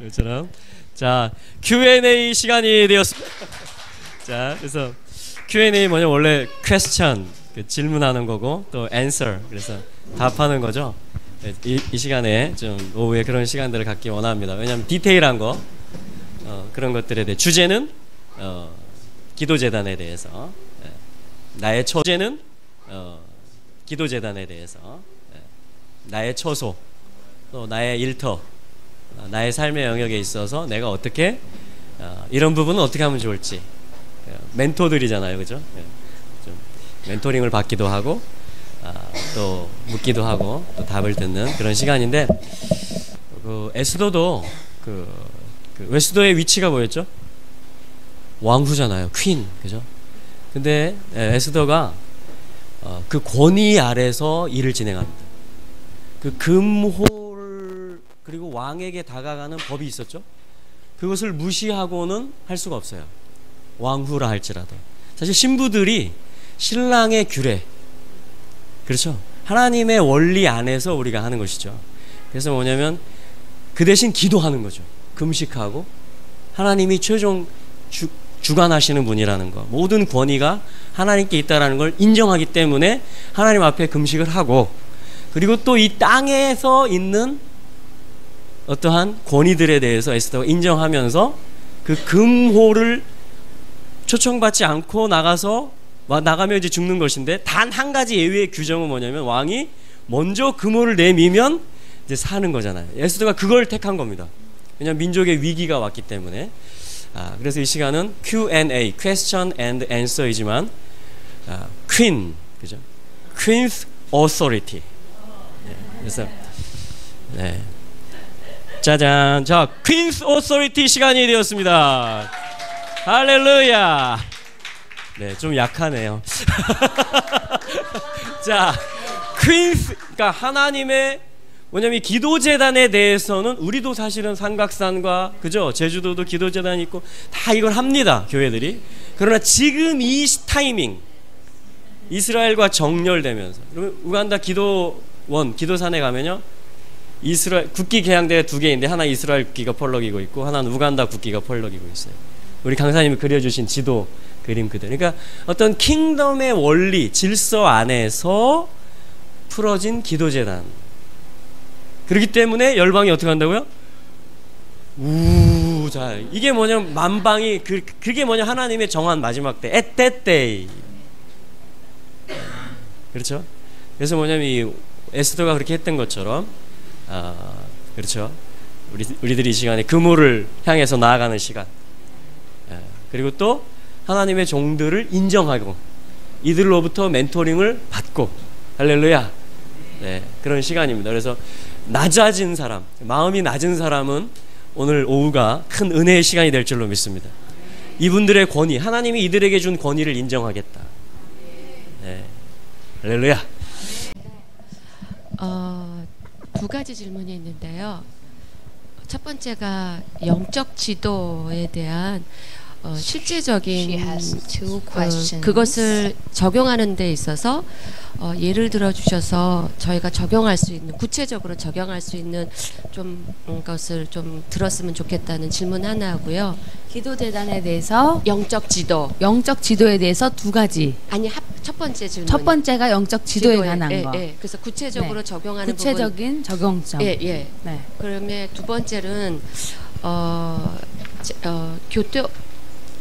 그처럼. 자, Q&A 시간이 되었습니다. 자, 그래서 Q&A 뭐냐, 원래 question, 그 질문하는 거고, 또 answer, 그래서 답하는 거죠. 이 시간에 좀 오후에 그런 시간들을 갖기 원합니다. 왜냐하면 디테일한 거, 그런 것들에 대해, 주제는 기도재단에 대해서, 나의 처제는 기도재단에 대해서, 나의 처소, 또 나의 일터, 나의 삶의 영역에 있어서 내가 어떻게 이런 부분은 어떻게 하면 좋을지, 멘토들이잖아요, 그죠? 좀 멘토링을 받기도 하고, 또 묻기도 하고, 또 답을 듣는 그런 시간인데, 그 에스더도 그 에스더의 위치가 뭐였죠? 왕후잖아요, 퀸, 그죠? 근데 에스더가 그 권위 아래서 일을 진행합니다. 그 금홀, 그리고 왕에게 다가가는 법이 있었죠. 그것을 무시하고는 할 수가 없어요. 왕후라 할지라도. 사실 신부들이 신랑의 규례, 그렇죠, 하나님의 원리 안에서 우리가 하는 것이죠. 그래서 뭐냐면 그 대신 기도하는 거죠. 금식하고, 하나님이 최종 주관하시는 분이라는 거, 모든 권위가 하나님께 있다라는 걸 인정하기 때문에 하나님 앞에 금식을 하고, 그리고 또 이 땅에서 있는 어떠한 권위들에 대해서 에스더가 인정하면서 그 금호를 초청받지 않고 나가면 이제 죽는 것인데, 단 한 가지 예외의 규정은 뭐냐면 왕이 먼저 금호를 내미면 이제 사는 거잖아요. 에스더가 그걸 택한 겁니다. 왜냐하면 민족의 위기가 왔기 때문에. 그래서 이 시간은 Q&A, question and answer이지만 Queen, 그죠? Queen's Authority. 그래서 네, 짜잔, 자, Queen's Authority 시간이 되었습니다. 할렐루야. 네, 좀 약하네요. 자, Queen's, 그러니까 하나님의, 뭐냐면 기도재단에 대해서는 우리도 사실은 삼각산과, 그죠, 제주도도 기도재단이 있고 다 이걸 합니다, 교회들이. 그러나 지금 이 타이밍, 이스라엘과 정렬되면서, 그러면 우간다 기도산에 가면요, 이스라엘 국기 개양대가 두 개인데, 하나 이스라엘 국기가 펄럭이고 있고, 하나는 우간다 국기가 펄럭이고 있어요. 우리 강사님이 그려주신 지도 그림 그대로. 그러니까 어떤 킹덤의 원리, 질서 안에서 풀어진 기도재단. 그렇기 때문에 열방이 어떻게 한다고요? 자, 이게 뭐냐면 만방이, 그게 뭐냐, 하나님의 정한 마지막 때, at that day. 그렇죠? 그래서 뭐냐면 이 에스더가 그렇게 했던 것처럼, 그렇죠, 우리들이 이 시간에 금호를 향해서 나아가는 시간, 그리고 또 하나님의 종들을 인정하고 이들로부터 멘토링을 받고, 할렐루야. 네, 그런 시간입니다. 그래서 낮아진 사람, 마음이 낮은 사람은 오늘 오후가 큰 은혜의 시간이 될 줄로 믿습니다. 이분들의 권위, 하나님이 이들에게 준 권위를 인정하겠다. 네, 할렐루야. 두 가지 질문이 있는데요. 첫 번째가 영적 지도에 대한 실제적인 그것을 적용하는 데 있어서 예를 들어 주셔서 저희가 적용할 수 있는, 구체적으로 적용할 수 있는 좀 것을 좀 들었으면 좋겠다는 질문 하나 하고요. 기도재단에 대해서 영적 지도에 대해서 두 가지. 아니, 첫 번째 질문. 첫 번째가 영적 지도에 관한 거. 그래서 구체적으로 네. 적용하는 구체적인 적용점. 네. 그러면 두 번째는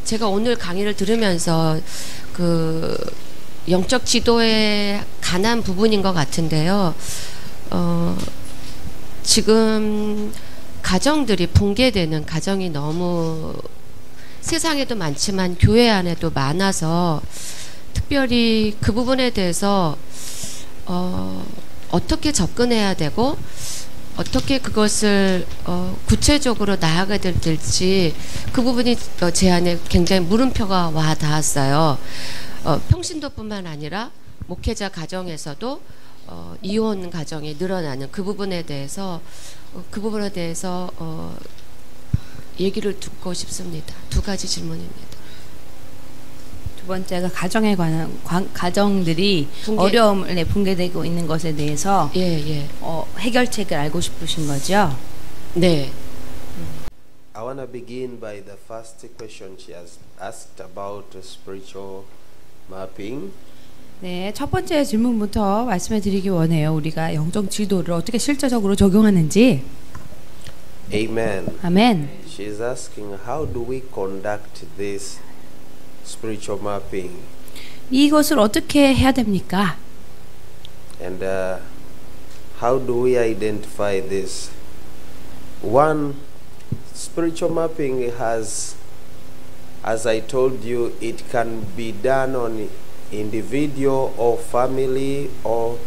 제가 오늘 강의를 들으면서 그 영적 지도에 관한 부분인 것 같은데요. 지금 가정들이 붕괴되는 가정이 너무 세상에도 많지만 교회 안에도 많아서, 특별히 그 부분에 대해서 어떻게 접근해야 되고 어떻게 그것을 구체적으로 나아가야 될지, 그 부분이 제 안에 굉장히 물음표가 와 닿았어요. 평신도뿐만 아니라 목회자 가정에서도 이혼 가정이 늘어나는 그 부분에 대해서 얘기를 듣고 싶습니다. 두 가지 질문입니다. 두 번째가 가정에 관한 가정들이 어려움을 붕괴되고 있는 것에 대해서 해결책을 알고 싶으신 거죠? 네. I want to begin by the first question she has asked about spiritual mapping. 네, 첫 번째 질문부터 말씀해 드리기 원해요. 우리가 영적 지도를 어떻게 실제적으로 적용하는지. Amen. 아멘. She's asking how do we conduct this spiritual mapping? 이것을 어떻게 해야 됩니까? And how do we identify this? One, spiritual mapping has, as I told you, it can be done on individual or family or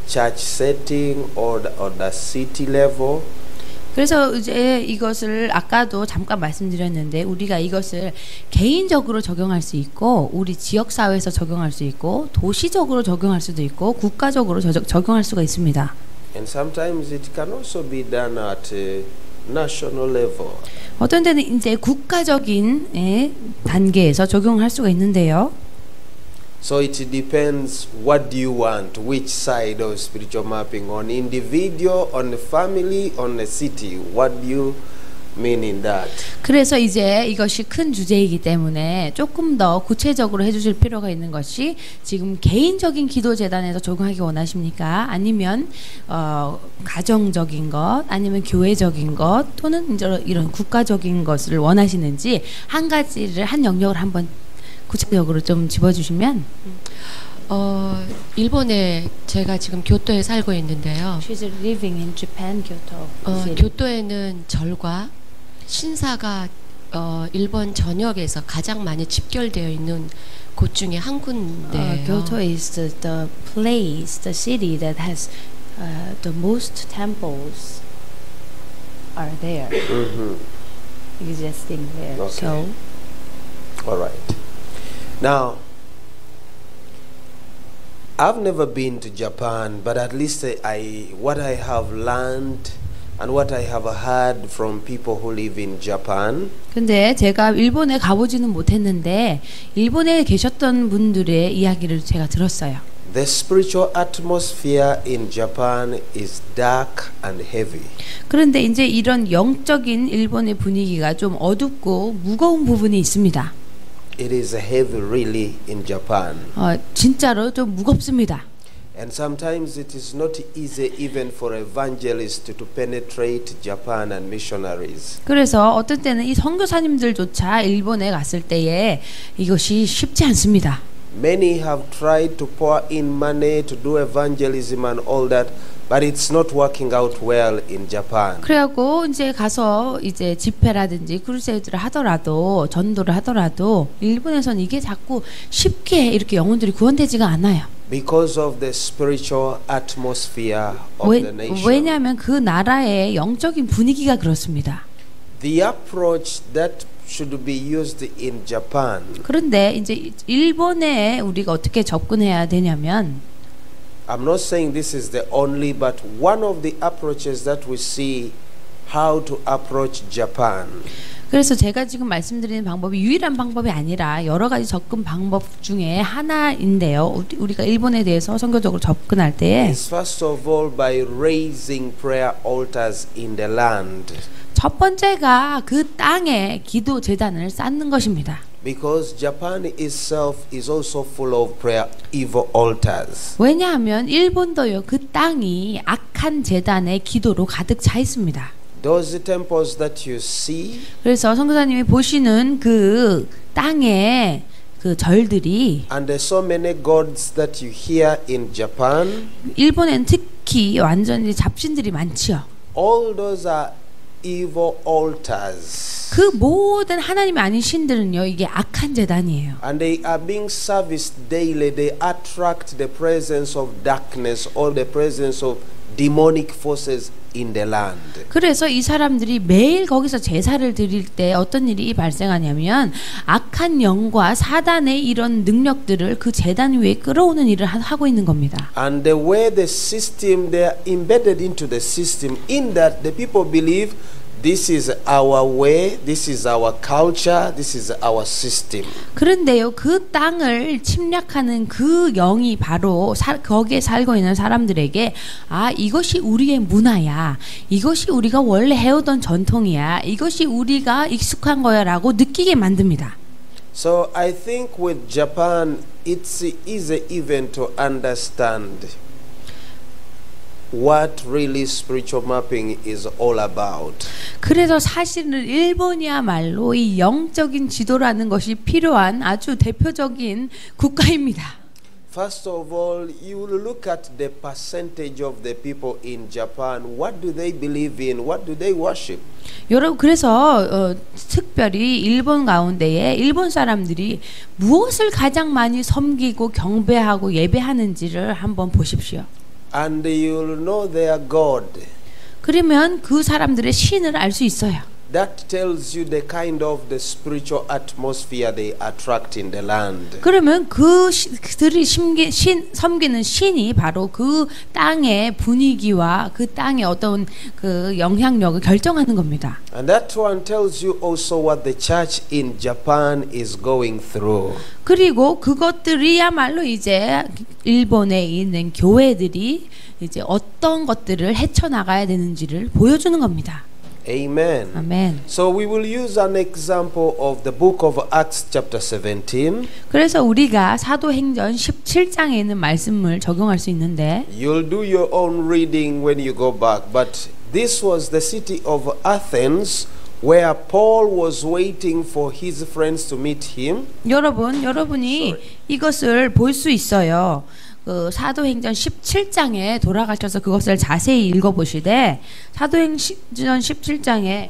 church setting or the city level. 그래서 이제 이것을 아까도 잠깐 말씀드렸는데 우리가 이것을 개인적으로 적용할 수 있고 우리 지역 사회에서 적용할 수 있고 도시적으로 적용할 수도 있고 국가적으로 적용할 수가 있습니다. And sometimes it can also be done at national level. 어떤 때는 이제 국가적인 단계에서 적용할 수가 있는데요. So it depends what do you want, which side of spiritual mapping, on individual, on the family, on the city. What do you mean in that? 그래서 이제 이것이 큰 주제이기 때문에 조금 더 구체적으로 해주실 필요가 있는 것이 지금 개인적인 기도 재단에서 적용하기 원하십니까? 아니면 가정적인 것, 아니면 교회적인 것, 또는 이런 국가적인 것을 원하시는지 한 가지를 한 영역을 한번 구체적으로 좀 짚어주시면. 일본에 제가 지금 교토에 살고 있는데요. She's living in Japan, Kyoto. 교토에는 절과 신사가 일본 전역에서 가장 많이 집결되어 있는 곳 중에 한 군데예요. Kyoto is the place, the city that has the most temples are there. Existing there. Okay. So, All right. Now, I've never been to Japan, but at least what I have learned and what I have heard from people who live in Japan. 근데 제가 일본에 가보지는 못했는데 일본에 계셨던 분들의 이야기를 제가 들었어요. The spiritual atmosphere in Japan is dark and heavy. 그런데 이제 이런 영적인 일본의 분위기가 좀 어둡고 무거운 부분이 있습니다. It is heavy really in Japan. 진짜로 좀 무겁습니다. And sometimes it is not easy even for evangelists to penetrate Japan and missionaries. 그래서 어떤 때는 이 선교사님들조차 일본에 갔을 때에 이것이 쉽지 않습니다. Many have tried to pour in money to do evangelism and all that, but it's not working out well in Japan. 그래갖고 이제 가서 이제 집회라든지 크루세이드를 하더라도 전도를 하더라도 일본에서는 이게 자꾸 쉽게 이렇게 영혼들이 구원되지가 않아요. Because of the spiritual atmosphere of the nation. 왜냐하면 그 나라의 영적인 분위기가 그렇습니다. The approach that should be used in Japan. 그런데 이제 일본에 우리가 어떻게 접근해야 되냐면 I'm not saying this is the only, but one of the approaches that we see how to approach Japan. 그래서 제가 지금 말씀드리는 방법이 유일한 방법이 아니라 여러 가지 접근 방법 중에 하나인데요. 우리가 일본에 대해서 선교적으로 접근할 때 It's first of all by raising prayer altars in the land. 첫 번째가 그 땅에 기도 제단을 쌓는 것입니다. Because Japan itself is also full of prayer evil altars. 왜냐하면 일본도요 그 땅이 악한 제단의 기도로 가득 차 있습니다. Those temples that you see, 그래서 선교사님이 보시는 그 땅의 그 절들이 and there's so many gods that you hear in Japan, 일본엔 특히 완전히 잡신들이 많지요. all those are evil altars. 그 모든 하나님이 아닌 신들은요 이게 악한 제단이에요. And they are being serviced daily. They attract the presence of darkness or the presence of demonic forces in the land. 그래서 이 사람들이 매일 거기서 제사를 드릴 때 어떤 일이 발생하냐면 악한 영과 사단의 이런 능력들을 그 제단 위에 끌어오는 일을 하고 있는 겁니다. And the way the system, they are embedded into the system in that the people believe This is our way, this is our culture, this is our system. 그런데요, 그 땅을 침략하는 그 영이 바로 거기에 살고 있는 사람들에게 아, 이것이 우리의 문화야. 이것이 우리가 원래 해오던 전통이야. 이것이 우리가 익숙한 거야라고 느끼게 만듭니다. So I think with Japan, it's easy even to understand what really spiritual mapping is all about. 그래서 사실은 일본이야말로 이 영적인 지도라는 것이 필요한 아주 대표적인 국가입니다. First of all, you will look at the percentage of the people in Japan. What do they believe in? What do they worship? 여러분, 그래서 특별히 일본 가운데에 일본 사람들이 무엇을 가장 많이 섬기고 경배하고 예배하는지를 한번 보십시오. And you'll know their God. 그러면 그 사람들의 신을 알 수 있어요. That tells you the kind of the spiritual atmosphere they attract in the land. 그러면 그들이 섬기는 신이 바로 그 땅의 분위기와 그 땅의 어떤 그 영향력을 결정하는 겁니다. And that one tells you also what the church in Japan is going through. 그리고 그것들이야말로 이제 일본에 있는 교회들이 이제 어떤 것들을 헤쳐나가야 되는지를 보여주는 겁니다. Amen. 아멘. So we will use an example of the book of Acts chapter 17. 그래서 우리가 사도행전 17장에 있는 말씀을 적용할 수 있는데 You'll do your own reading when you go back, but this was the city of Athens where Paul was waiting for his friends to meet him. 여러분이 이것을 볼 수 있어요. 그 사도행전 17장에 돌아가셔서 그것을 자세히 읽어보시되 사도행전 17장에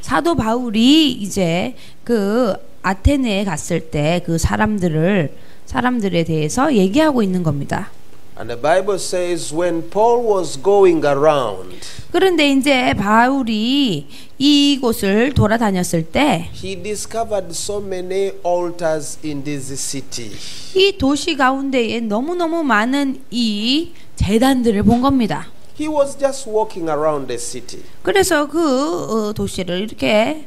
사도 바울이 이제 그 아테네에 갔을 때 그 사람들에 대해서 얘기하고 있는 겁니다. And the Bible says when Paul was going around, 그런데 이제 바울이 이곳을 돌아다녔을 때 he discovered so many altars in this city. 이 도시 가운데에 너무너무 많은 이 제단들을 본 겁니다. He was just walking around the city. 그래서 그 도시를 이렇게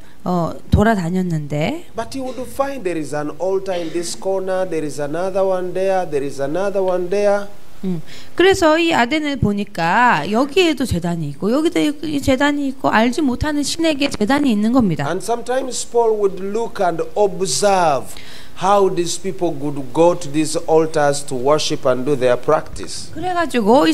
돌아다녔는데 But he would find there is an altar in this corner, there is another one there, there is another one there. 그래서 이 아덴을 보니까 여기에도 제단이 있고 여기도 제단이 있고 알지 못하는 신에게 제단이 있는 겁니다. And sometimes Paul would look and observe how these people would go to these altars to worship and do their practice. 그래가지고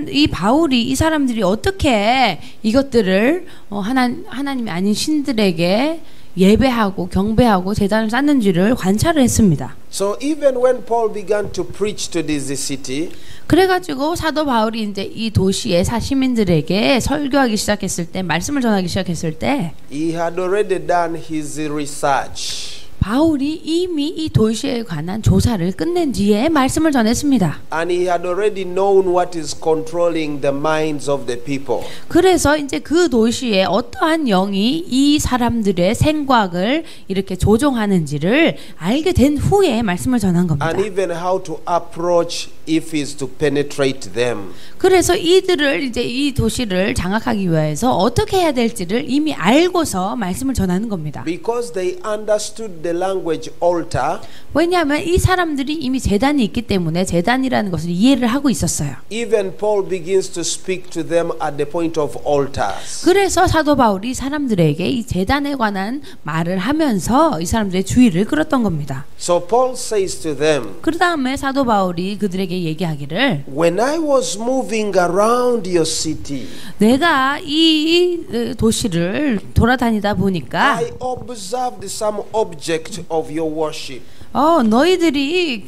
이 바울이 이 사람들이 어떻게 이것들을 하나님이 아닌 신들에게 예배하고 경배하고 제단을 쌓는지를 관찰을 했습니다. So even when Paul began to preach to this city, 그래가지고 사도 바울이 이제 이 도시의 시민들에게 설교하기 시작했을 때, 말씀을 전하기 시작했을 때, he had already done his research. 바울이 이미 이 도시에 관한 조사를 끝낸 뒤에 말씀을 전했습니다. And he had already known what is controlling the minds of the people. 그래서 이제 그 도시에 어떠한 영이 이 사람들의 생각을 이렇게 조종하는지를 알게 된 후에 말씀을 전한 겁니다. And even how to approach if is to penetrate them. 그래서 이들을 이제 이 도시를 장악하기 위해서 어떻게 해야 될지를 이미 알고서 말씀을 전하는 겁니다. Because they understood the language altar. 왜냐하면 이 사람들이 이미 제단이 있기 때문에 제단이라는 것을 이해를 하고 있었어요. Even Paul begins to speak to them at the point of altars. 그래서 사도 바울이 사람들에게 이 제단에 관한 말을 하면서 이 사람들의 주의를 끌었던 겁니다. So Paul says to them, 그 다음에 사도 바울이 그들에게 얘기하기를 when I was moving around your city, 내가 이 도시를 돌아다니다 보니까 I observed some object of your worship. 너희들이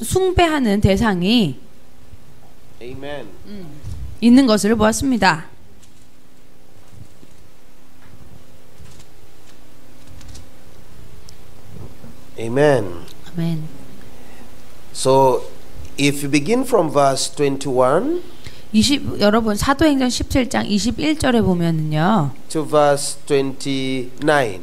숭배하는 대상이 Amen. 있는 것을 보았습니다. Amen. 아멘. So if you begin from verse 21 여러분 사도행전 17장 21절에 보면은요. to verse 29,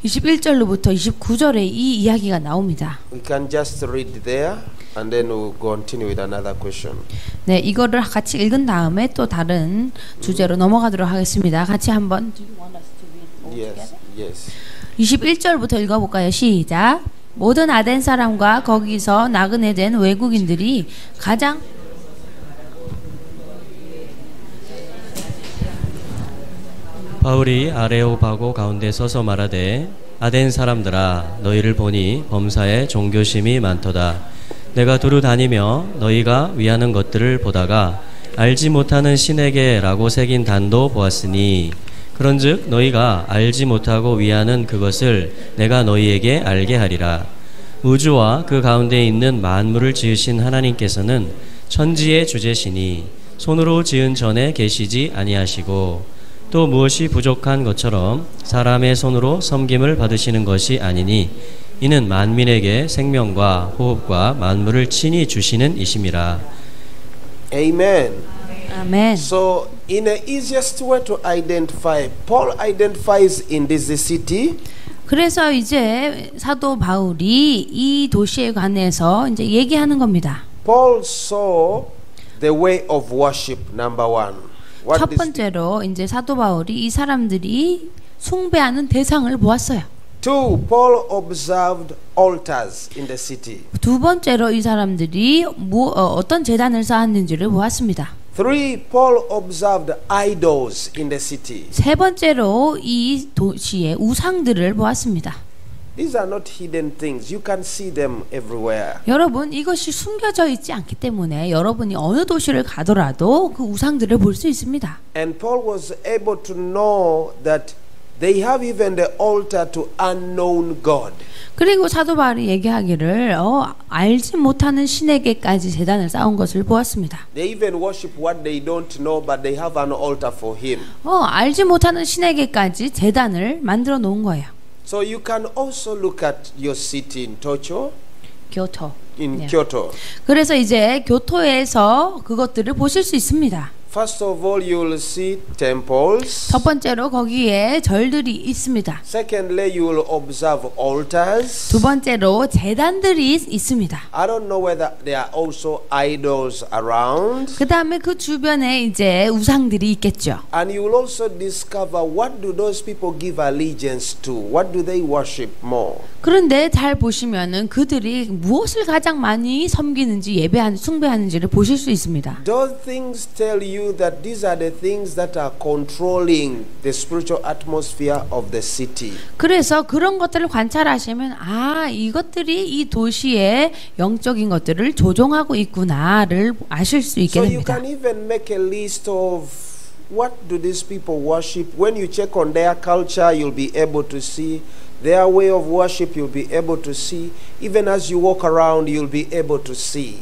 21절로부터 29절에 이 이야기가 나옵니다. we can just read there. and then we'll continue with another question. 네, 이거를 같이 읽은 다음에 또 다른 주제로 넘어가도록 하겠습니다. 같이 한번 Yes, yes. 21절부터 읽어볼까요? 시작. 모든 아덴 사람과 거기서 나그네 된 외국인들이 가장 바울이 아레오바고 가운데 서서 말하되 아덴 사람들아 너희를 보니 범사에 종교심이 많도다. 내가 두루 다니며 너희가 위하는 것들을 보다가 알지 못하는 신에게라고 새긴 단도 보았으니 그런즉 너희가 알지 못하고 위하는 그것을 내가 너희에게 알게 하리라. 우주와 그 가운데 있는 만물을 지으신 하나님께서는 천지의 주제시니 손으로 지은 전에 계시지 아니하시고 또 무엇이 부족한 것처럼 사람의 손으로 섬김을 받으시는 것이 아니니 이는 만민에게 생명과 호흡과 만물을 친히 주시는 이심이라. Amen. 아멘. So, in the easiest way to identify, Paul identifies in this city. 그래서 이제 사도 바울이 이 도시에 관해서 이제 얘기하는 겁니다. Paul saw the way of worship, number one. What 첫 this- 번째로 이제 사도 바울이 이 사람들이 숭배하는 대상을 보았어요. Two, Paul observed altars in the city. 두 번째로 이 사람들이 어떤 제단을 쌓았는지를 보았습니다. Three, Paul observed idols in the city. 세 번째로 이 도시의 우상들을 보았습니다. These are not hidden things. You can see them everywhere. 여러분, 이것이 숨겨져 있지 않기 때문에 여러분이 어느 도시를 가더라도 그 우상들을 볼 수 있습니다. And Paul was able to know that they have even the altar to unknown God. 그리고 사도 바울이 얘기하기를 알지 못하는 신에게까지 제단을 쌓은 것을 보았습니다. They even worship what they don't know, but they have an altar for him. 알지 못하는 신에게까지 제단을 만들어 놓은 거예요. So you can also look at your city in Tokyo, 교토. in 네. Kyoto. 그래서 이제 교토에서 그것들을 보실 수 있습니다. First of all, you will see temples. 첫 번째로 거기에 절들이 있습니다. Secondly, you will observe altars. 두 번째로 제단들이 있습니다. I don't know whether there are also idols around. 그 다음에 그 주변에 이제 우상들이 있겠죠. And you will also discover what do those people give allegiance to? What do they worship more? 그런데 잘 보시면은 그들이 무엇을 가장 많이 섬기는지 숭배하는지를 보실 수 있습니다. Those things tell you that these are the things that are controlling the spiritual atmosphere of the city. 그래서 그런 것들을 관찰하시면 이것들이 이 도시의 영적인 것들을 조종하고 있구나를 아실 수 있게 So you 됩니다. can even make a list of what do these people worship. When you check on their culture, you'll be able to see their way of worship. You'll be able to see. Even as you walk around, you'll be able to see.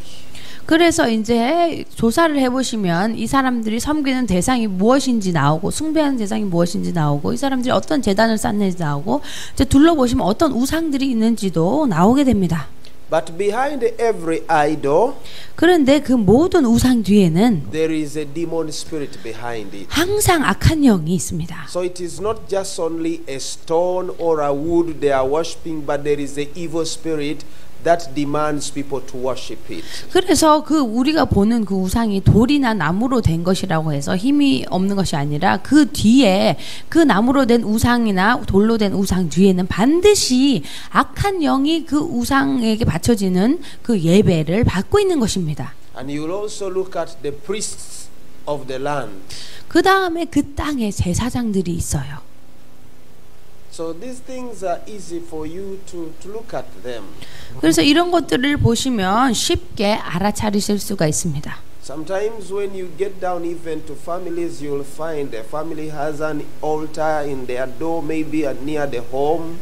그래서 이제 조사를 해보시면 이 사람들이 섬기는 대상이 무엇인지 나오고 숭배하는 대상이 무엇인지 나오고 이 사람들이 어떤 제단을 쌓는지 나오고 이제 둘러보시면 어떤 우상들이 있는지도 나오게 됩니다. But behind every idol, 그런데 그 모든 우상 뒤에는 there is a demon spirit behind it. 항상 악한 영이 있습니다. So it is not just only a stone or a wood they are worshiping, but there is the evil spirit that demands people to worship it. 그래서 우리가 보는 그 우상이 돌이나 나무로 된 것이라고 해서 힘이 없는 것이 아니라 그 뒤에 그 나무로 된 우상이나 돌로 된 우상 뒤에는 반드시 악한 영이 그 우상에게 바쳐지는 그 예배를 받고 있는 것입니다. And you will also look at the priests of the land. 그 다음에 그 땅에 제사장들이 있어요. So these things are easy for you to look at them. 그래서 이런 것들을 보시면 쉽게 알아차리실 수가 있습니다. Sometimes when you get down even to families, you'll find a family has an altar in their door, maybe near the home.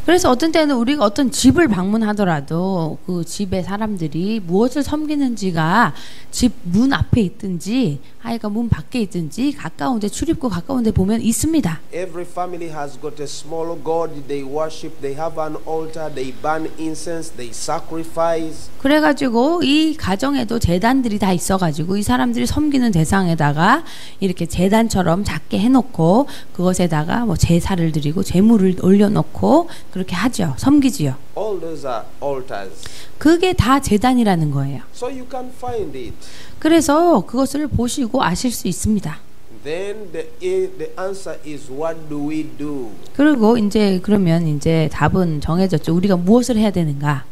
그래서 어떤 때는 우리가 어떤 집을 방문하더라도 그 집의 사람들이 무엇을 섬기는지가 집 문 앞에 있든지 아이가 문 밖에 있든지 가까운데 출입구 가까운데 보면 있습니다. Every family has got a small god they worship. They have an altar. They burn incense. They sacrifice. 그래가지고 이 가정에도 제단들이 다 있어가지고 이 사람들이 섬기는 대상에다가 이렇게 제단처럼 작게 해놓고 그것에다가 뭐 제사를 드리고 제물을 올려놓고 그렇게 하죠. 섬기지요. All those are altars. 그게 다 제단이라는 거예요. So you can find it. 그래서 그것을 보시고 아실 수 있습니다. Then the answer is what do we do? 그리고 이제 그러면 이제 답은 정해졌죠. 우리가 무엇을 해야 되는가?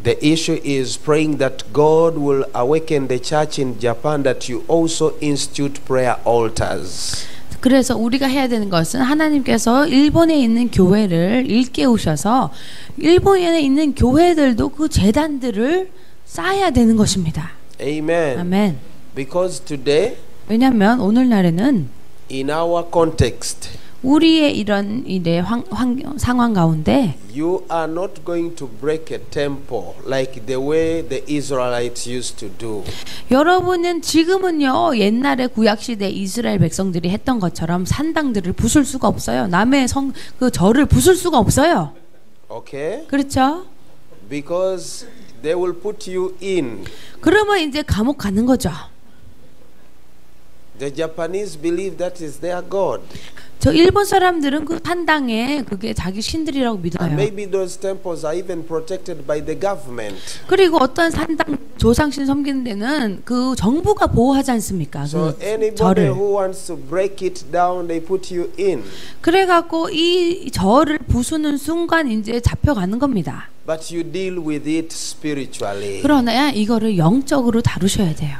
The issue is praying that God will awaken the church in Japan that you also institute prayer altars. 그래서 우리가 해야 되는 것은 하나님께서 일본에 있는 교회를 일깨우셔서 일본에 있는 교회들도 그 제단들을 쌓아야 되는 것입니다. Amen. 아멘. Because today, 왜냐하면 오늘날에는 in our context, 우리의 이런 일의 상황 가운데 you are not going to break a temple like the way the Israelites used to do. 여러분은 지금은요 옛날에 구약시대 이스라엘 백성들이 했던 것처럼 산당들을 부술 수가 없어요. 남의 그 절을 부술 수가 없어요. Okay? 그렇죠? Because they will put you in. 그러면 이제 감옥 가는 거죠. The Japanese believe that is their God. 저 일본 사람들은 그 산당에 그게 자기 신들이라고 And 믿어요. maybe those temples are even protected by the government. 그리고 어떤 산당 조상신 섬기는 데는 그 정부가 보호하지 않습니까? So 그 anybody 절을. who wants to break it down, they put you in. 그래갖고 이 절을 부수는 순간 이제 잡혀가는 겁니다. But you deal with it spiritually. 그러나 이거를 영적으로 다루셔야 돼요.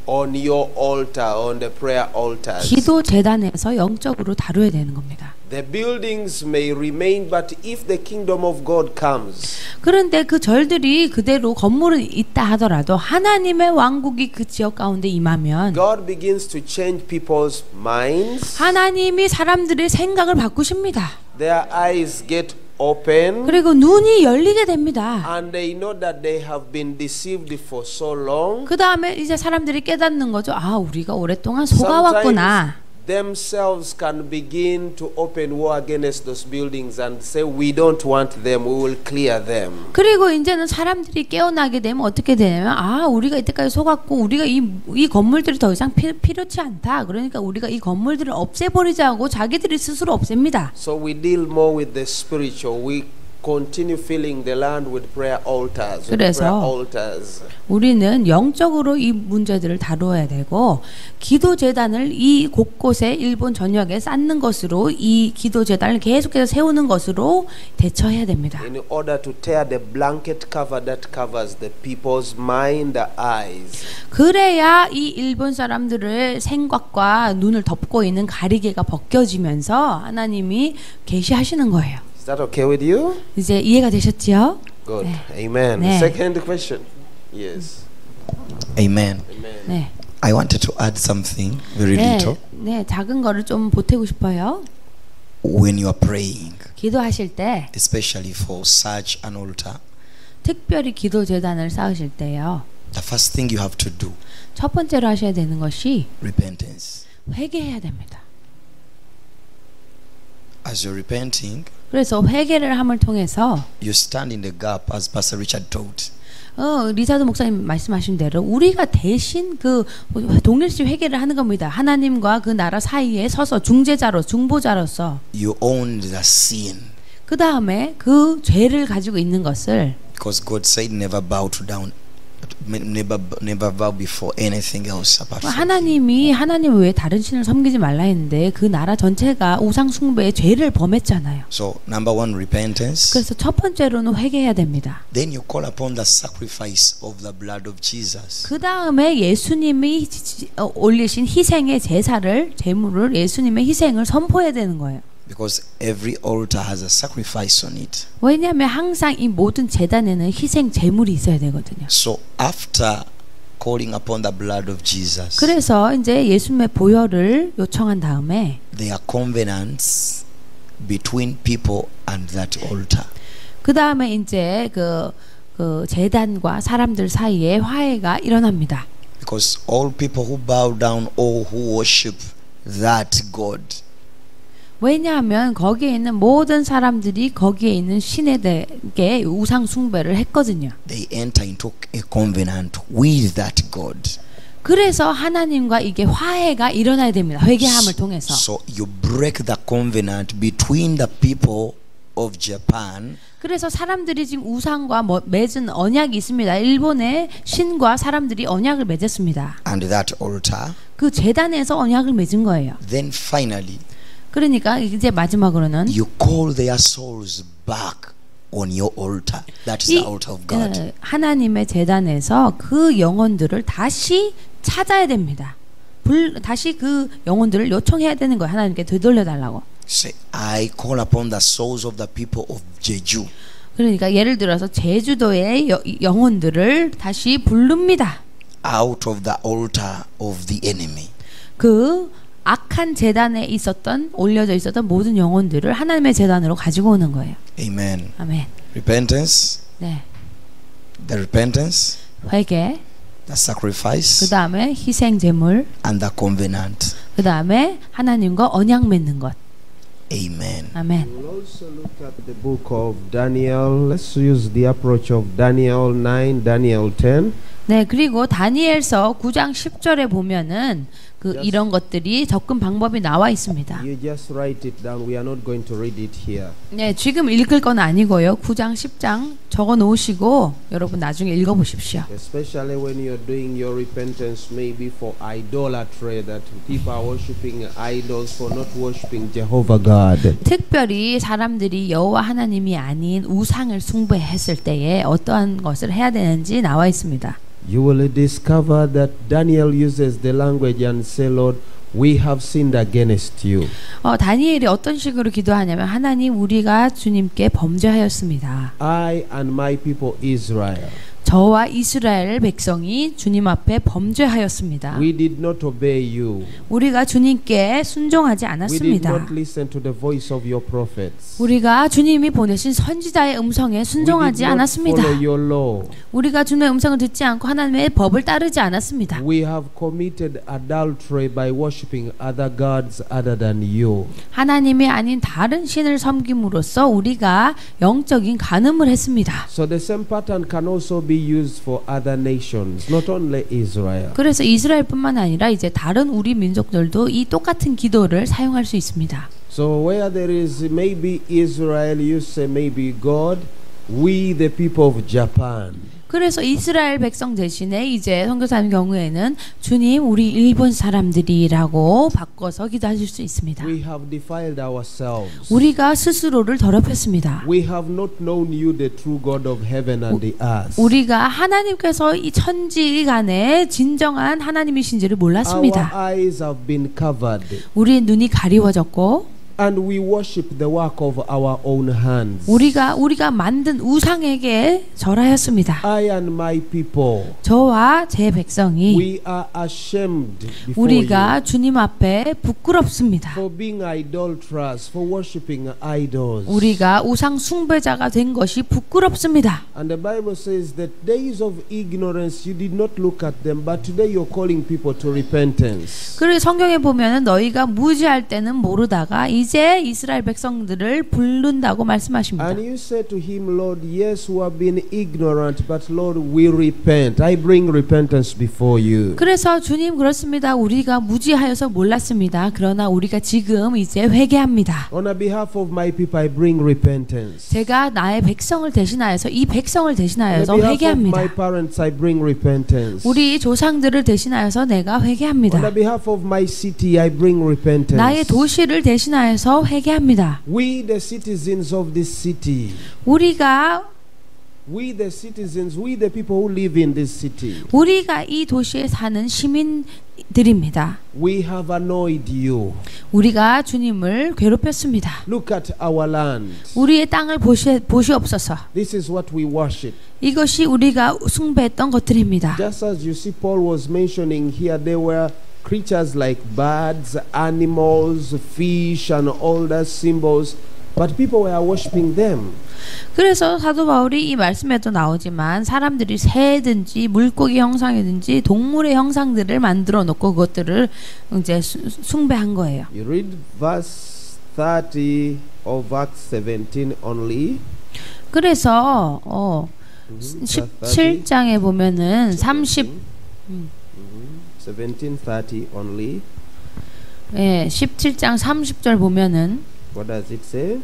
On your altar, on the prayer altars. 기도 재단에서 영적으로 다루어야 되는 겁니다. The buildings may remain, but if the kingdom of God comes, 그런데 그 절들이 그대로 건물은 있다 하더라도 하나님의 왕국이 그 지역 가운데 임하면 God begins to change people's minds. 하나님이 사람들의 생각을 바꾸십니다. Their eyes get open. 그리고 눈이 열리게 됩니다. And they know that they have been deceived for so long. 그 다음에 이제 사람들이 깨닫는 거죠. 아, 우리가 오랫동안 속아왔구나. Themselves can begin to open war against those buildings and say, we don't want them, we will clear them. 그리고 이제는 사람들이 깨어나게 되면 어떻게 되냐면 아, 우리가 이때까지 속았고 우리가 이 건물들이 더 이상 필요치 않다. 그러니까 우리가 이 건물들을 없애버리자고 자기들이 스스로 없앱니다. So we deal more with the spiritual. We continue filling the land with prayer altars. 그래서 우리는 영적으로 이 문제들을 다루어야 되고 기도 재단을 이 곳곳에 일본 전역에 쌓는 것으로 이 기도 재단을 계속해서 세우는 것으로 대처해야 됩니다. In order to tear the blanket cover that covers the people's mind, the eyes. 그래야 이 일본 사람들의 생각과 눈을 덮고 있는 가리개가 벗겨지면서 하나님이 계시하시는 거예요. Is that okay with you? 이제 이해가 되셨지요? Good. 네. Amen. 네. Second question. Yes. Amen. Amen. 네. I wanted to add something very little. 네, 작은 거를 좀 보태고 싶어요. When you are praying, 기도하실 때 especially for such an altar, 특별히 기도 재단을 쌓으실 때요. the first thing you have to do, 첫 번째로 하셔야 되는 것이 repentance. 회개해야 됩니다. As you're repenting, 그래서 회개를 함을 통해서 you stand in the gap as Pastor Richard taught. 리사드 목사님 말씀하신 대로 우리가 대신 그 동일시 회개를 하는 겁니다. 하나님과 그 나라 사이에 서서 중보자로서 You own the sin. 그 다음에 그 죄를 가지고 있는 것을 Because God said never bow down, never bow before anything else apart from Him. 하나님 외에 다른 신을 섬기지 말라 했는데 그 나라 전체가 우상 숭배의 죄를 범했잖아요. So number one, repentance. 그래서 첫 번째로는 회개해야 됩니다. Then you call upon the sacrifice of the blood of Jesus. 그 다음에 예수님이 올리신 희생의 제물을 예수님의 희생을 선포해야 되는 거예요. Because every altar has a sacrifice on it. 왜냐하면 항상 이 모든 제단에는 희생 제물이 있어야 되거든요. So after calling upon the blood of Jesus, 그래서 이제 예수님의 보혈을 요청한 다음에 there are covenants between people and that altar. 그 다음에 이제 그 제단과 사람들 사이에 화해가 일어납니다. Because all people who bow down or who worship that God, 왜냐하면 거기에 있는 모든 사람들이 거기에 있는 신에게 우상 숭배를 했거든요. they enter into a covenant with that God. 그래서 하나님과 이게 화해가 일어나야 됩니다. 회개함을 통해서. So you break the covenant between the people of Japan. 그래서 사람들이 지금 우상과 맺은 언약이 있습니다. 일본의 신과 사람들이 언약을 맺었습니다. And that altar. 그 제단에서 언약을 맺은 거예요. Then finally, 그러니까 이제 마지막으로는 you call their souls back on your altar. That is the altar of God. 하나님의 제단에서 그 영혼들을 다시 찾아야 됩니다. 다시 그 영혼들을 요청해야 되는 거예요. 하나님께 되돌려 달라고. Say, I call upon the souls of the people of Jeju. 그러니까 예를 들어서 제주도의 영혼들을 다시 부릅니다. Out of the altar of the enemy. 그 악한 제단에 올려져 있었던 모든 영혼들을 하나님의 제단으로 가지고 오는 거예요. Amen. 아멘. Repentance. 네. The repentance. 회개. The sacrifice. 그 다음에 희생 제물. And the covenant. 그 다음에 하나님과 언약 맺는 것. Amen. 아멘. We'll also look at the book of Daniel. Let's use the approach of Daniel 9, Daniel 10. 네, 그리고 다니엘서 9장 10절에 보면은 이런 것들이 접근 방법이 나와 있습니다. You just write it down. We are not going to read it here. 네, 지금 읽을 건 아니고요. 9장 10장 적어 놓으시고 여러분 나중에 읽어 보십시오. Especially when you're doing your repentance maybe for idolatry, that people are worshiping idols for not worshiping Jehovah God. 특별히 사람들이 여호와 하나님이 아닌 우상을 숭배했을 때에 어떠한 것을 해야 되는지 나와 있습니다. You will discover that Daniel uses the language and say, Lord, we have sinned against you. 다니엘이 어떤 식으로 기도하냐면 하나님 우리가 주님께 범죄하였습니다. I and my people Israel. 저와 이스라엘 백성이 주님 앞에 범죄하였습니다. We did not obey you. 우리가 주님께 순종하지 We did 않았습니다. not listen to the voice of your prophets. 우리가 주님이 보내신 선지자의 음성에 순종하지 We did not 않았습니다. follow your law. 우리가 주님의 음성을 듣지 않고 하나님의 법을 따르지 않았습니다. We have committed adultery by worshiping other gods other than you. 하나님이 아닌 다른 신을 섬김으로써 우리가 영적인 간음을 했습니다. So the same pattern can also be used for other nations, not only Israel. 그래서 이스라엘뿐만 아니라 이제 다른 우리 민족들도 이 똑같은 기도를 사용할 수 있습니다. So where there is maybe Israel, you say maybe God, we the people of Japan. 그래서 이스라엘 백성 대신에 이제 선교사님 경우에는 주님 우리 일본 사람들이라고 바꿔서 기도하실 수 있습니다. We have defiled ourselves. 우리가 스스로를 더럽혔습니다. We have not known you, the true God of heaven and the earth. 우리가 하나님께서 이 천지간에 진정한 하나님이신지를 몰랐습니다. Our eyes have been covered. 우리의 눈이 가리워졌고 And we worship the work of our own hands. 우리가 만든 우상에게 절하였습니다. I and my people. 저와 제 백성이 We are ashamed before 우리가 you 주님 앞에 부끄럽습니다. for being idolaters, for worshiping idols. 우리가 우상 숭배자가 된 것이 부끄럽습니다. And the Bible says that days of ignorance you did not look at them, but today you're calling people to repentance. 그리고 성경에 보면은 너희가 무지할 때는 모르다가 이제 이스라엘 백성들을 부른다고 말씀하십니다. And you say to him, Lord, yes, we have been ignorant, but Lord, we repent. I bring repentance before you. 그래서 주님 그렇습니다. 우리가 무지하여서 몰랐습니다. 그러나 우리가 지금 이제 회개합니다. On behalf of my people, I bring repentance. 제가 나의 백성을 대신하여서 이 백성을 On 대신하여서 behalf of 회개합니다. my parents, I bring repentance. 우리 조상들을 대신하여서 내가 On 회개합니다. behalf of my city, I bring repentance. 나의 도시를 대신하여서 회개합니다. We, the citizens of this city, 우리가 we, the citizens, we, the people who live in this city, 이 도시에 사는 시민들입니다. we have annoyed you. 우리가 주님을 괴롭혔습니다. Look at our land. 우리의 땅을 보시옵소서. This is what we worship. 이것이 우리가 숭배했던 것들입니다. Just as you see, Paul was mentioning here, there were creatures like birds, animals, fish, and all the symbols, but people were worshiping them. 그래서 사도 바울이 이 말씀에도 나오지만 사람들이 새든지 물고기 형상이든지 동물의 형상들을 만들어 놓고 그것들을 이제 숭배한 거예요. You read verse 30 of Acts 17 only. 그래서 17장에 보면은 17:30 only. 예, 17장 30절 보면은 What does it say?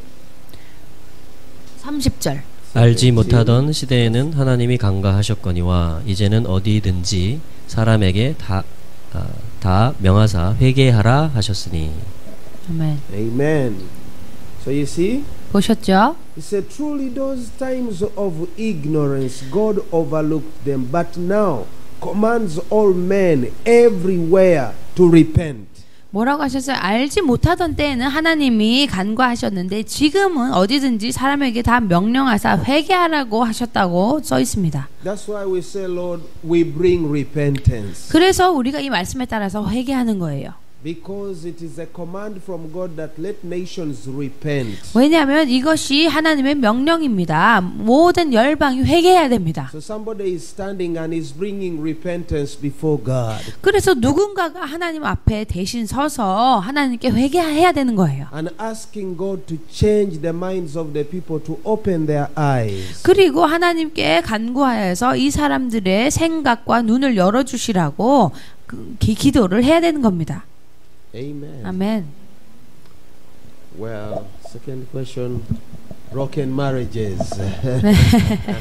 30절. 알지 못하던 시대에는 하나님이 간과하셨거니와 이제는 어디든지 사람에게 다 명하사 회개하라 하셨으니. 아멘. Amen. So you see, 보셨죠? he said, truly those times of ignorance, God overlooked them, but now commands all men everywhere to repent. 뭐라고 하셨어요? 알지 못하던 때에는 하나님이 간과하셨는데 지금은 어디든지 사람에게 다 명령하사 회개하라고 하셨다고 써 있습니다. That's why we say, Lord, we bring repentance. 그래서 우리가 이 말씀에 따라서 회개하는 거예요. Because it is a command from God that let nations repent. 왜냐하면 이것이 하나님의 명령입니다. 모든 열방이 회개해야 됩니다. So somebody is standing and is bringing repentance before God. 그래서 누군가가 하나님 앞에 대신 서서 하나님께 회개해야 되는 거예요. And asking God to change the minds of the people to open their eyes. 그리고 하나님께 간구하여서 이 사람들의 생각과 눈을 열어주시라고 기도를 해야 되는 겁니다. Amen. 아멘. Well, second question, broken marriages.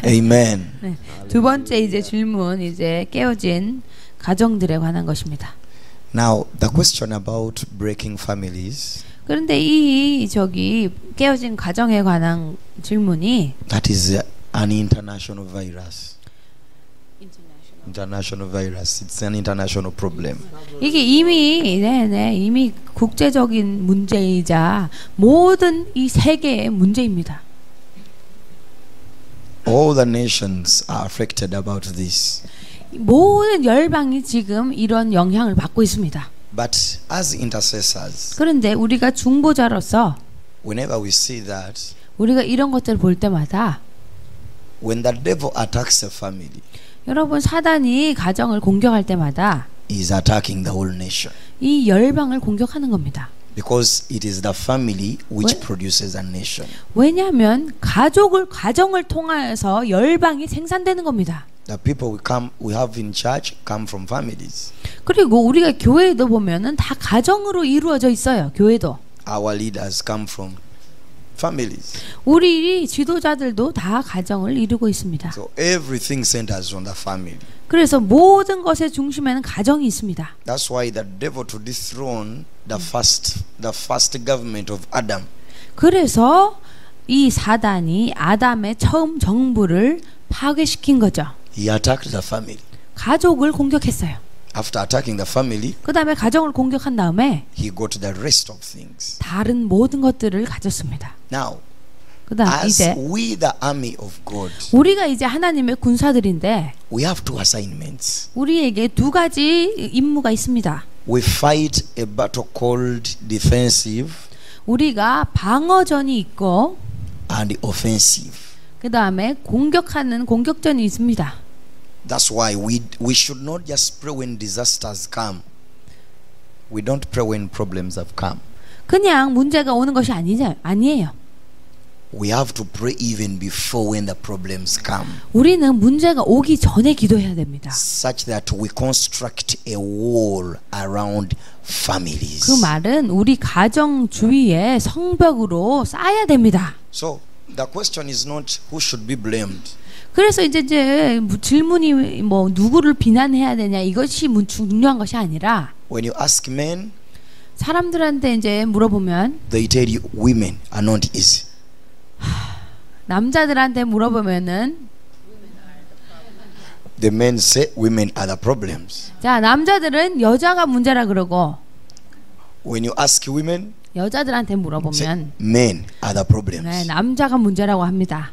Amen. 네. 두 번째 이제 질문 이제 깨어진 가정들에 관한 것입니다. Now, the question about breaking families. 그런데 이 깨어진 가정에 관한 질문이 That is an international virus. International virus. It's an international problem. 이게 이미 국제적인 문제이자 모든 이 세계의 문제입니다. All the nations are affected about this. 모든 열방이 지금 이런 영향을 받고 있습니다. But as intercessors, 그런데 우리가 중보자로서 whenever we see that, 우리가 이런 것들을 볼 때마다 when the devil attacks a family, 여러분 사단이 가정을 공격할 때마다 he is attacking the whole nation. 이 열방을 공격하는 겁니다. Because it is the family which produces a nation. 왜냐하면 가정을 통하여서 열방이 생산되는 겁니다. The people we have in church come from families. 그리고 우리가 교회도 보면은 다 가정으로 이루어져 있어요. 교회도. Our leaders come from families. 우리 지도자들도 다 가정을 이루고 있습니다. So everything centers on the family. 그래서 모든 것의 중심에는 가정이 있습니다. That's why the devil to dethrone the first government of Adam. 그래서 이 사단이 아담의 처음 정부를 파괴시킨 거죠. He attacked the family. 가족을 공격했어요. After attacking the family, 그 다음에 가정을 공격한 다음에 he got the rest of things. 다른 모든 것들을 가졌습니다. Now, 그다음 as 이제 we the army of God, 우리가 이제 하나님의 군사들인데 we have two assignments. 우리에게 두 가지 임무가 있습니다. We fight a battle called defensive 우리가 방어전이 있고 and offensive. 그 다음에 공격하는 공격전이 있습니다. That's why we should not just pray when disasters come. We don't pray when problems have come. 그냥 문제가 오는 것이 아니에요. We have to pray even before when the problems come. 우리는 문제가 오기 전에 기도해야 됩니다. Such that we construct a wall around families. 그 말은 우리 가정 주위에 성벽으로 쌓아야 됩니다. So the question is not who should be blamed. 그래서 이제 질문이 뭐 누구를 비난해야 되냐 이것이 중요한 것이 아니라 When you ask men, 사람들한테 이제 물어보면 they tell you women are not easy. 남자들한테 물어보면은 The men say women are the problems. 자 남자들은 여자가 문제라 그러고 When you ask women, 여자들한테 say 물어보면 men are the problems. 네, 남자가 문제라고 합니다.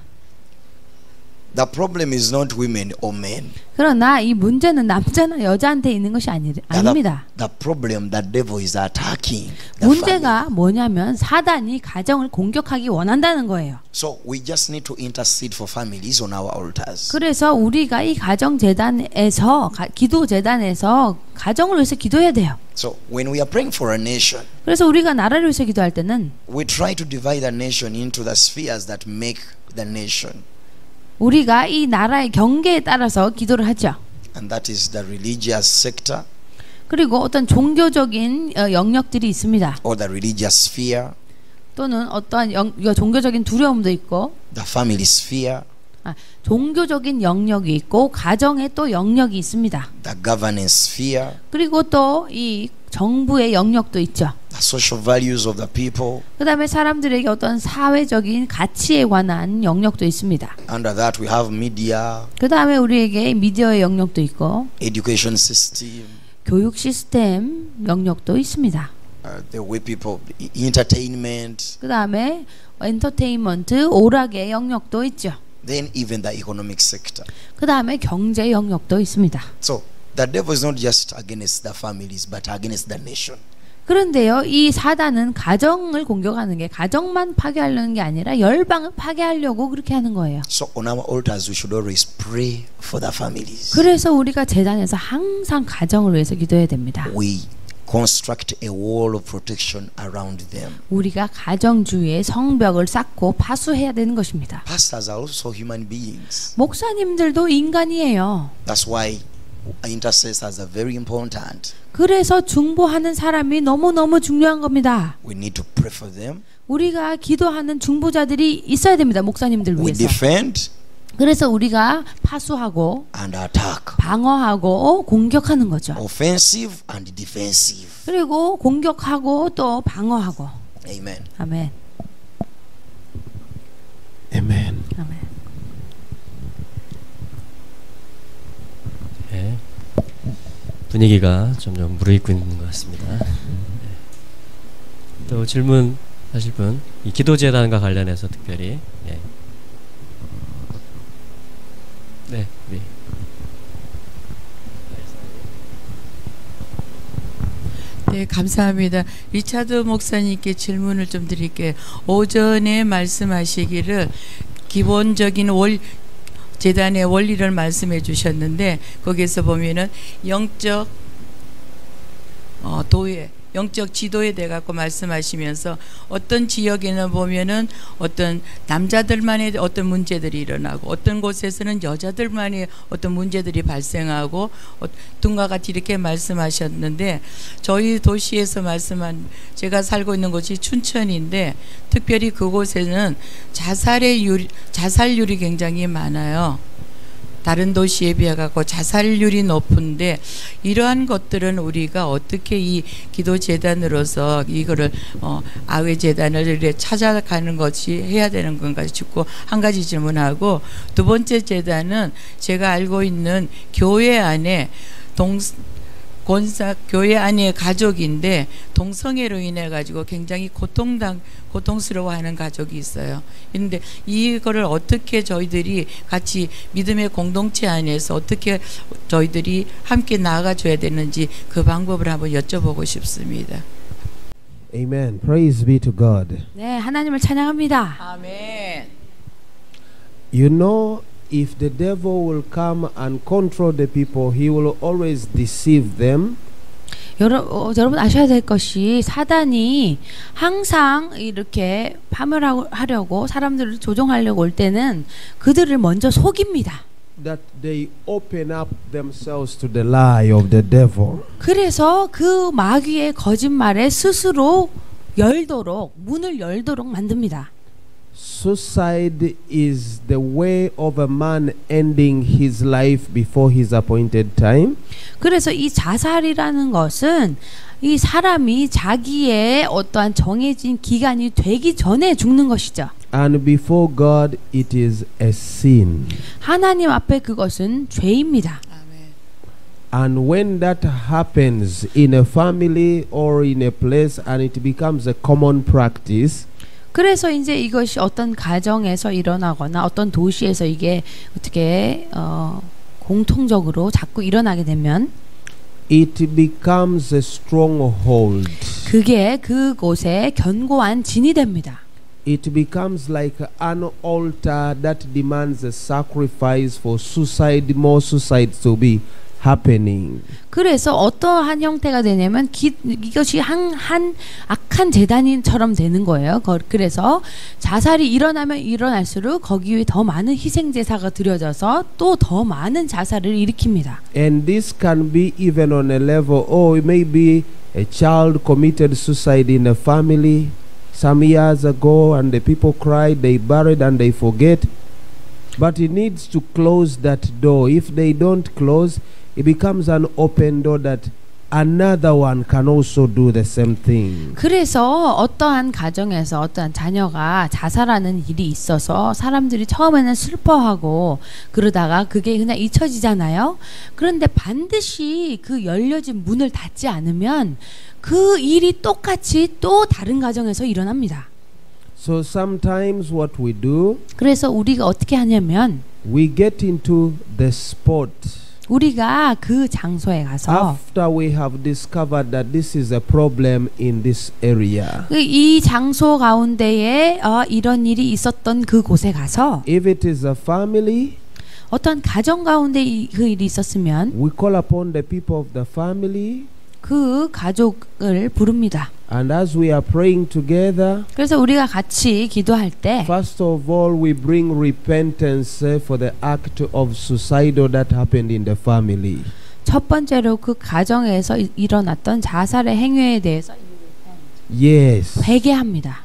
The problem is not women or men. 그러나 이 문제는 남자나 여자한테 있는 것이 아닙니다. The problem the devil is attacking. The 문제가 뭐냐면 사단이 가정을 공격하기 원한다는 거예요. So we just need to intercede for families on our altars. 그래서 우리가 이 가정 재단에서 기도 재단에서 가정을 위해서 기도해야 돼요. So when we are praying for a nation, 그래서 우리가 나라를 위해서 기도할 때는 we try to divide the nation into the spheres that make the nation. 우리가 이 나라의 경계에 따라서 기도를 하죠. And that is the religious sector. 그리고 어떤 종교적인 영역들이 있습니다. Or the religious sphere. 또는 어떠한 종교적인 두려움도 있고 the family sphere, 종교적인 영역이 있고 가정에 또 영역이 있습니다. the governance sphere, 그리고 또 이 정부의 영역도 있죠. the social values of the people. 그 다음에 사람들에게 어떤 사회적인 가치에 관한 영역도 있습니다. Under that we have media, 그 다음에 우리에게 미디어의 영역도 있고 education system, 교육 시스템 영역도 있습니다. the way people, entertainment, 그 다음에 엔터테인먼트, 오락의 영역도 있죠. then even the economic sector. 그 다음에 경제 영역도 있습니다. So the devil is not just against the families but against the nation. 그런데요, 이 사단은 가정을 공격하는 게 가정만 파괴하려는 게 아니라 열방을 파괴하려고 그렇게 하는 거예요. So on our altars we should always pray for the families. 그래서 우리가 제단에서 항상 가정을 위해서 기도해야 됩니다. We construct a wall of protection around them. 우리가 가정 주위에 성벽을 쌓고 파수해야 되는 것입니다. Pastors are also human beings. 목사님들도 인간이에요. That's why intercessors are very important. 그래서 중보하는 사람이 너무너무 중요한 겁니다. We need to pray for them. 우리가 기도하는 중보자들이 있어야 됩니다. 목사님들 We 위해서. defend 그래서 우리가 파수하고 and attack. 방어하고 공격하는 거죠. Offensive and defensive. 그리고 공격하고 또 방어하고. Amen. 아멘. Amen. 아멘. 네. 분위기가 점점 무르익고 있는 것 같습니다. 네. 또 질문 하실 분, 이 기도재단과 관련해서 특별히. 네. 네, 네. 네, 감사합니다. 리차드 목사님께 질문을 좀 드릴게요. 오전에 말씀하시기를 기본적인 재단의 원리를 말씀해 주셨는데 거기에서 보면은 영적 도회, 영적 지도에 대해 갖고 말씀하시면서 어떤 지역에는 보면은 어떤 남자들만의 어떤 문제들이 일어나고 어떤 곳에서는 여자들만의 어떤 문제들이 발생하고 등과 같이 이렇게 말씀하셨는데 저희 도시에서 제가 살고 있는 곳이 춘천인데 특별히 그곳에는 자살률이 굉장히 많아요. 다른 도시에 비해 갖고 자살률이 높은데 이러한 것들은 우리가 어떻게 이 기도재단으로서 이거를 아외재단을 이렇게 찾아가는 것이 해야 되는 건가 싶고 한 가지 질문하고 두 번째 재단은 제가 알고 있는 교회 안에 교회 안에 가족인데 동성애로 인해 가지고 굉장히 고통스러워하는 가족이 있어요. 그런데 이거를 어떻게 저희들이 같이 믿음의 공동체 안에서 어떻게 저희들이 함께 나아가줘야 되는지 그 방법을 한번 여쭤보고 싶습니다. Amen. Praise be to God. 네, 하나님을 찬양합니다. 아멘. You know, if the devil will come and control the people, he will always deceive them. 여러분 아셔야 될 것이 사단이 항상 이렇게 파멸하려고 사람들을 조종하려고 올 때는 그들을 먼저 속입니다. That they open up themselves to the lie of the devil. 그래서 그 마귀의 거짓말에 스스로 문을 열도록 만듭니다. Suicide is the way of a man ending his life before his appointed time. 그래서 이 자살이라는 것은 이 사람이 자기의 어떠한 정해진 기간이 되기 전에 죽는 것이죠. And before God it is a sin. 하나님 앞에 그것은 죄입니다. And when that happens in a family or in a place and it becomes a common practice, 그래서 이제 이것이 어떤 가정에서 일어나거나 어떤 도시에서 이게 어떻게 공통적으로 자꾸 일어나게 되면 it becomes a stronghold. 그게 그곳에 견고한 진이 됩니다. It becomes like an altar that demands a sacrifice for suicide, more suicides to be happening. 그래서 어떠한 형태가 되냐면 이것이 한 악한 재단인처럼 되는 거예요. 그래서 자살이 일어나면 일어날수록 거기에 더 많은 희생제사가 드려져서 또 더 많은 자살을 일으킵니다. And this can be even on a level, it may be a child committed suicide in a family. some years ago, and the people cried, they buried and they forget. But it needs to close that door. If they don't close, it becomes an open door that another one can also do the same thing. 그래서 어떠한 가정에서 어떠한 자녀가 자살하는 일이 있어서 사람들이 처음에는 슬퍼하고 그러다가 그게 그냥 잊혀지잖아요. 그런데 반드시 그 열려진 문을 닫지 않으면 그 일이 똑같이 또 다른 가정에서 일어납니다. So sometimes what we do, 그래서 우리가 어떻게 하냐면 we get into the spot 우리가 그 장소에 가서 after we have discovered that this is a problem in this area. 이 장소 가운데에 이런 일이 있었던 그 곳에 가서 If it is a family, 어떤 가정 가운데 그 일이 있었으면 we call upon the people of the family, 그 가족을 부릅니다. and as we are praying together, 그래서 우리가 같이 기도할 때 first of all we bring repentance for the act of suicide that happened in the family. 첫 번째로 그 가정에서 일어났던 자살의 행위에 대해서 Yes, 회개합니다.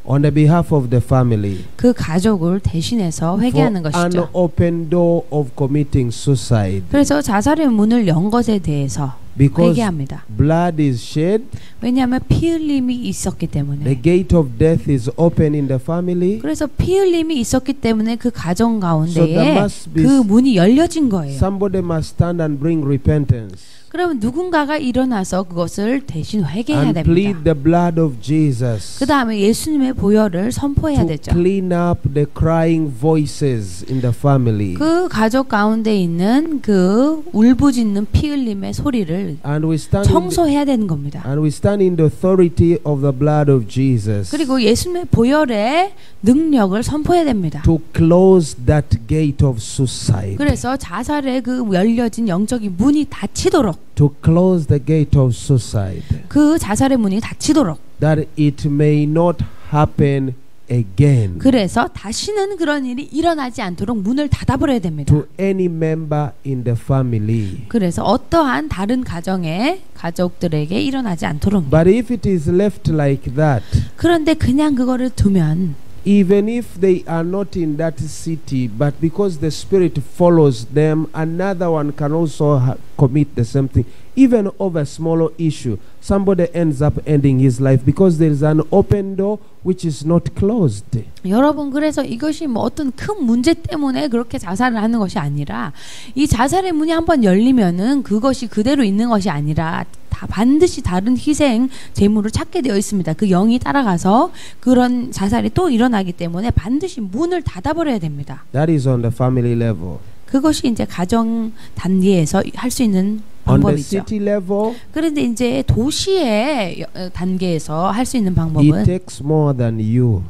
on the behalf of the family. 그 가족을 대신해서 회개하는 For an 것이죠. open door of committing suicide. 그래서 자살의 문을 연 것에 대해서 Because 회개합니다. blood is shed, 왜냐하면 피 흘림이 있었기 the 때문에. gate of death is open in the family. 그래서 피 흘림이 있었기 때문에 그 가정 So 가운데에 there must be 그 문이 열려진 거예요. somebody must stand and bring repentance 그러면 누군가가 일어나서 그것을 대신 회개해야 and plead 됩니다. the blood of Jesus 그 다음에 예수님의 보혈을 선포해야 to 되죠. clean up the crying voices in the family. 그 가족 가운데 있는 그 울부짖는 피 흘림의 소리를 And we stand in the, 청소해야 되는 겁니다. and we stand in the authority of the blood of Jesus 그리고 예수님의 보혈의 능력을 선포해야 됩니다. to close that gate of suicide. 그래서 자살의 그 열려진 영적인 문이 닫히도록 To close the gate of suicide, 그 자살의 문이 닫히도록 that it may not happen again 그래서 다시는 그런 일이 일어나지 않도록 문을 닫아버려야 됩니다. to any member in the family. 그래서 어떠한 다른 가정의 가족들에게 일어나지 않도록. But if it is left like that, 그런데 그냥 그거를 두면 even if they are not in that city, but because the Spirit follows them, another one can also commit the same thing. Even over a smaller issue, somebody ends up ending his life because there is an open door which is not closed. 여러분, 그래서 이것이 뭐 어떤 큰 문제 때문에 그렇게 자살을 하는 것이 아니라 이 자살의 문이 한번 열리면은 그것이 그대로 있는 것이 아니라 다 반드시 다른 희생 제물을 찾게 되어 있습니다. 그 영이 따라가서 그런 자살이 또 일어나기 때문에 반드시 문을 닫아버려야 됩니다. That is on the family level. 그것이 이제 가정 단계에서 할 수 있는 On the 방법이죠. city level, 그런데 이제 도시의 단계에서 할 수 있는 it 방법은 takes more than you.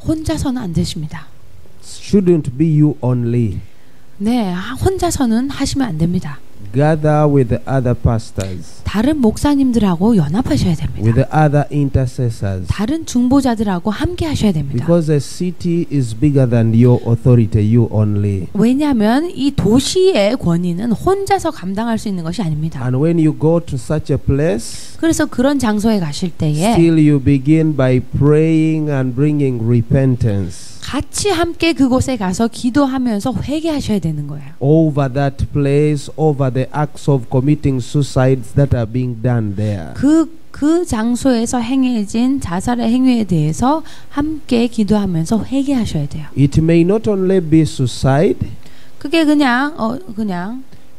혼자서는 안 되십니다. Shouldn't be you only. 네, 혼자서는 하시면 안 됩니다. Gather with the other pastors, 다른 목사님들하고 연합하셔야 됩니다. with the other intercessors. 다른 중보자들하고 함께 하셔야 됩니다. Because the city is bigger than your authority, you only. 왜냐하면 이 도시의 권위는 혼자서 감당할 수 있는 것이 아닙니다. And when you go to such a place, 그래서 그런 장소에 가실 때에 still you begin by praying and bringing repentance 같이 함께 그곳에 가서 기도하면서 회개하셔야 되는 거예요. over that place, over the acts of committing suicides that are being done there. 그 장소에서 행해진 자살의 행위에 대해서 함께 기도하면서 회개하셔야 돼요. It may not only be suicide, 그게 그냥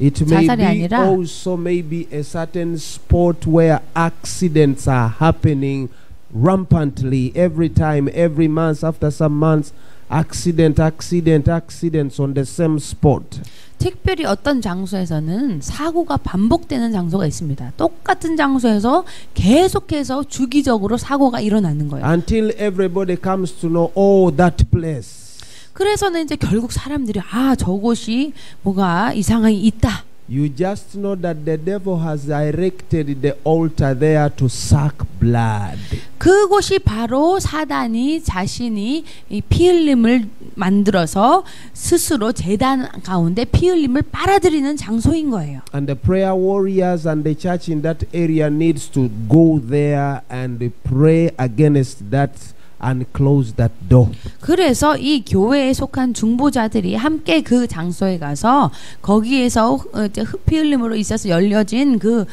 it may 자살이 be 아니라 also maybe a certain sport where accidents are happening rampantly every time, every month, after some months, accidents on the same spot. 특별히 어떤 장소에서는 사고가 반복되는 장소가 있습니다. 똑같은 장소에서 계속해서 주기적으로 사고가 일어나는 거예요. Until everybody comes to know, oh, that place. 그래서는 이제 결국 사람들이 저곳이 뭐가 이상하게 있다. You just know that the devil has erected the altar there to suck blood. 그곳이 바로 사단이 자신이 이 피 흘림을 만들어서 스스로 제단 가운데 피 흘림을 빨아들이는 장소인 거예요. And the prayer warriors and the church in that area needs to go there and pray against that and close that door. 그래서 이 교회에 속한 중보자들이 함께 그 장소에 가서 거기에서 피 흘림으로 있어서 열려진 그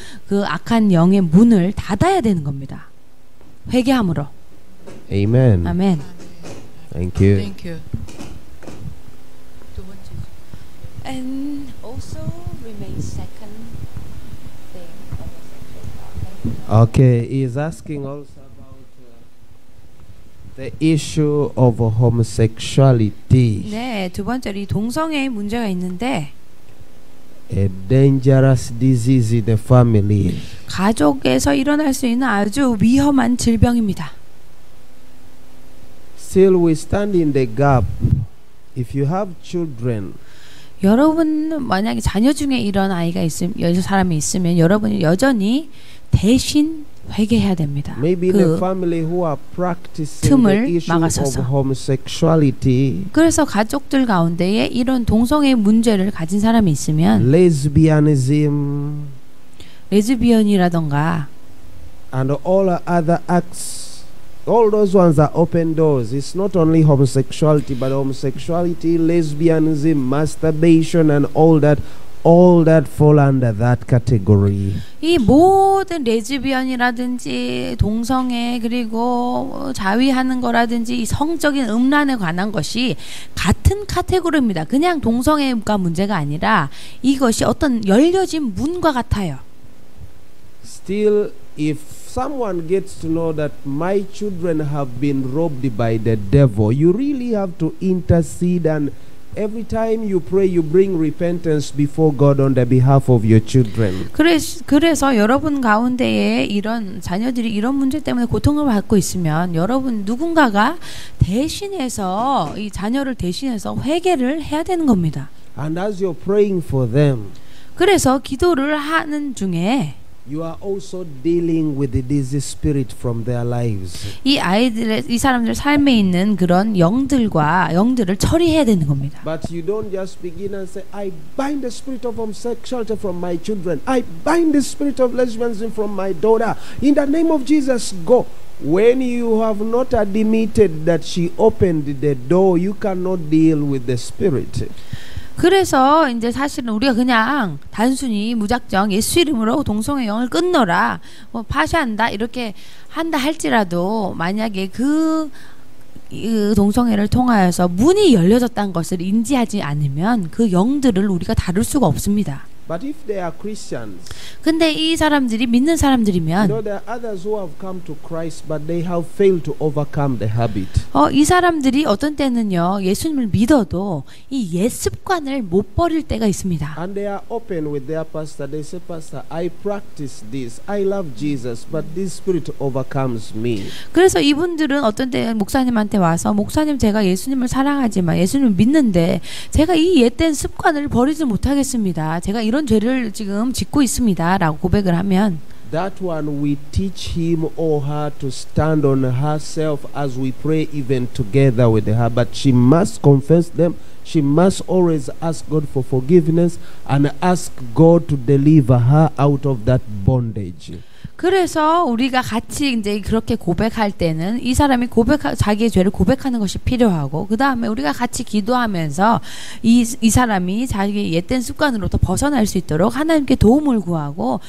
악한 영의 문을 닫아야 되는 겁니다. 회개함으로. Amen. 아멘. Thank you. Thank you. 두 번째. And also remain second thing. Okay, he's asking also about the issue of homosexuality, 네, 두 번째로 이 동성애의 문제가 있는데 a dangerous disease in the family. 가족에서 일어날 수 있는 아주 위험한 질병입니다. Still, we stand in the gap. If you have children, 여러분 만약에 자녀 중에 이런 아이가 있으면 사람이 있으면 여러분이 여전히 대신 회개해야 됩니다. maybe in a 그 family who are practicing 틈을 the issue 막아서서. of homosexuality, 그래서 가족들 가운데에 이런 동성애 문제를 가진 사람이 있으면 lesbianism, 레즈비언이라던가 and all other acts, all those ones are open doors. It's not only homosexuality, but homosexuality, lesbianism, masturbation, and all that fall under that category. 이 모든 레즈비언이라든지 동성애 그리고 자위하는 거라든지 이 성적인 음란에 관한 것이 같은 카테고리입니다. 그냥 동성애가 문제가 아니라 이것이 어떤 열려진 문과 같아요. Still, if someone gets to know that my children have been robbed by the devil, you really have to intercede, and every time you pray, you bring repentance before God on the behalf of your children. 그래서 여러분 가운데에 이런 자녀들이 이런 문제 때문에 고통을 받고 있으면 여러분 누군가가 대신해서 이 자녀를 대신해서 회개를 해야 되는 겁니다. And as you're praying for them, 그래서 기도를 하는 중에 you are also dealing with this spirit from their lives. 이 사람들 삶에 있는 그런 영들을 처리해야 되는 겁니다. But you don't just begin and say, I bind the spirit of homosexuality from my children. I bind the spirit of lesbianism from my daughter. In the name of Jesus, go. When you have not admitted that she opened the door, you cannot deal with the spirit. 그래서 이제 사실은 우리가 그냥 단순히 무작정 예수 이름으로 동성애 영을 끊노라, 파쇄한다 이렇게 한다 할지라도 만약에 그 동성애를 통하여서 문이 열려졌다는 것을 인지하지 않으면 그 영들을 우리가 다룰 수가 없습니다. But if they are Christians, 근데 이 사람들이 믿는 사람들이면 there are others who have come to Christ, but they have failed to overcome the habit. 이 사람들이 어떤 때는요 예수님을 믿어도 이 옛 습관을 못 버릴 때가 있습니다. And they are open with their pastor. They say, Pastor, I practice this. I love Jesus, but this spirit overcomes me. 그래서 이분들은 어떤 때 목사님한테 와서 목사님 제가 예수님을 사랑하지만 예수님을 믿는데 제가 이 옛된 습관을 버리지 못하겠습니다. 제가 이런 죄를 지금 짓고 있습니다. 라고 고백을 하면 That one we teach him or her to stand on herself as we pray even together with her. But she must confess them. She must always ask God for forgiveness and ask God to deliver her out of that bondage. 그래서 우리가 같이 이제 그렇게 고백할 때는 이 사람이 자기의 죄를 고백하는 것이 필요하고 그 다음에 우리가 같이 기도하면서 이 사람이 자기의 옛된 습관으로부터 벗어날 수 있도록 하나님께 도움을 구하고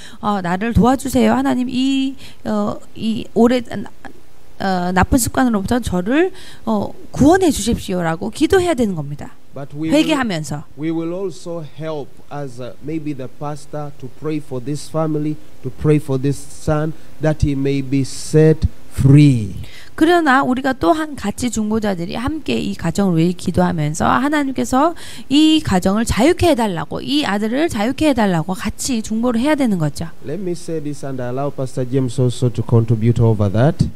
나를 도와주세요. 하나님 이 오래 나쁜 습관으로부터 저를 구원해 주십시오라고 기도해야 되는 겁니다. But 회개하면서 we will also help as maybe the pastor to pray for this family, to pray for this son, that he may be set free. 그러나 우리가 또한 같이 중보자들이 함께 이 가정을 위해 기도하면서 하나님께서 이 가정을 자유케 해달라고 이 아들을 자유케 해달라고 같이 중보를 해야 되는 거죠. Let me say this and allow Pastor James also to contribute over that.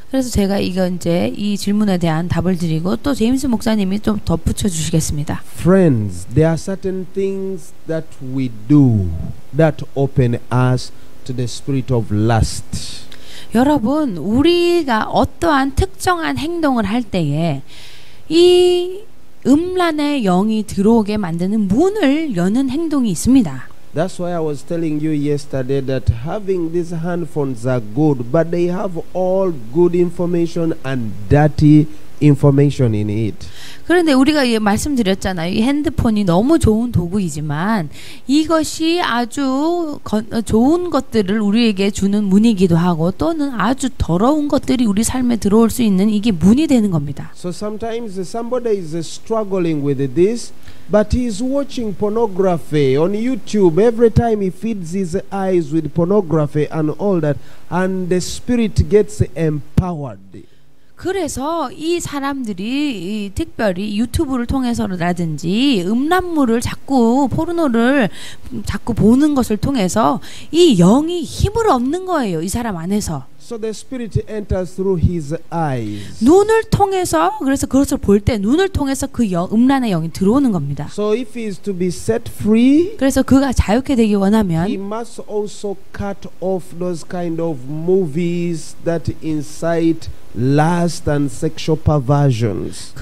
그래서 제가 이제 이 질문에 대한 답을 드리고 또 제임스 목사님이 좀 덧붙여 주시겠습니다. Friends, there are certain things that we do that open us to the spirit of lust. 여러분, 우리가 어떠한 특정한 행동을 할 때에 이 음란의 영이 들어오게 만드는 문을 여는 행동이 있습니다. That's why I was telling you yesterday that having these handphones are good, but they have all good information and dirty information in it. 그런데 우리가 말씀드렸잖아요. 이 핸드폰이 너무 좋은 도구이지만 이것이 아주 좋은 것들을 우리에게 주는 문이기도 하고 또는 아주 더러운 것들이 우리 삶에 들어올 수 있는 이게 문이 되는 겁니다. So sometimes somebody is struggling with this, but he is watching pornography on YouTube. Every time he feeds his eyes with pornography and all that, and the spirit gets empowered. 그래서 이 사람들이 특별히 유튜브를 통해서라든지 음란물을 자꾸 포르노를 자꾸 보는 것을 통해서 이 영이 힘을 얻는 거예요. 이 사람 안에서. So the spirit enters through his eyes. 눈을 통해서 그래서 그것을 볼 때 눈을 통해서 그 음란의 영이 들어오는 겁니다. So if he is to be set free, 그래서 그가 자유케 되기 원하면 he must also cut off those kind of movies that incite lust and sexual perversions.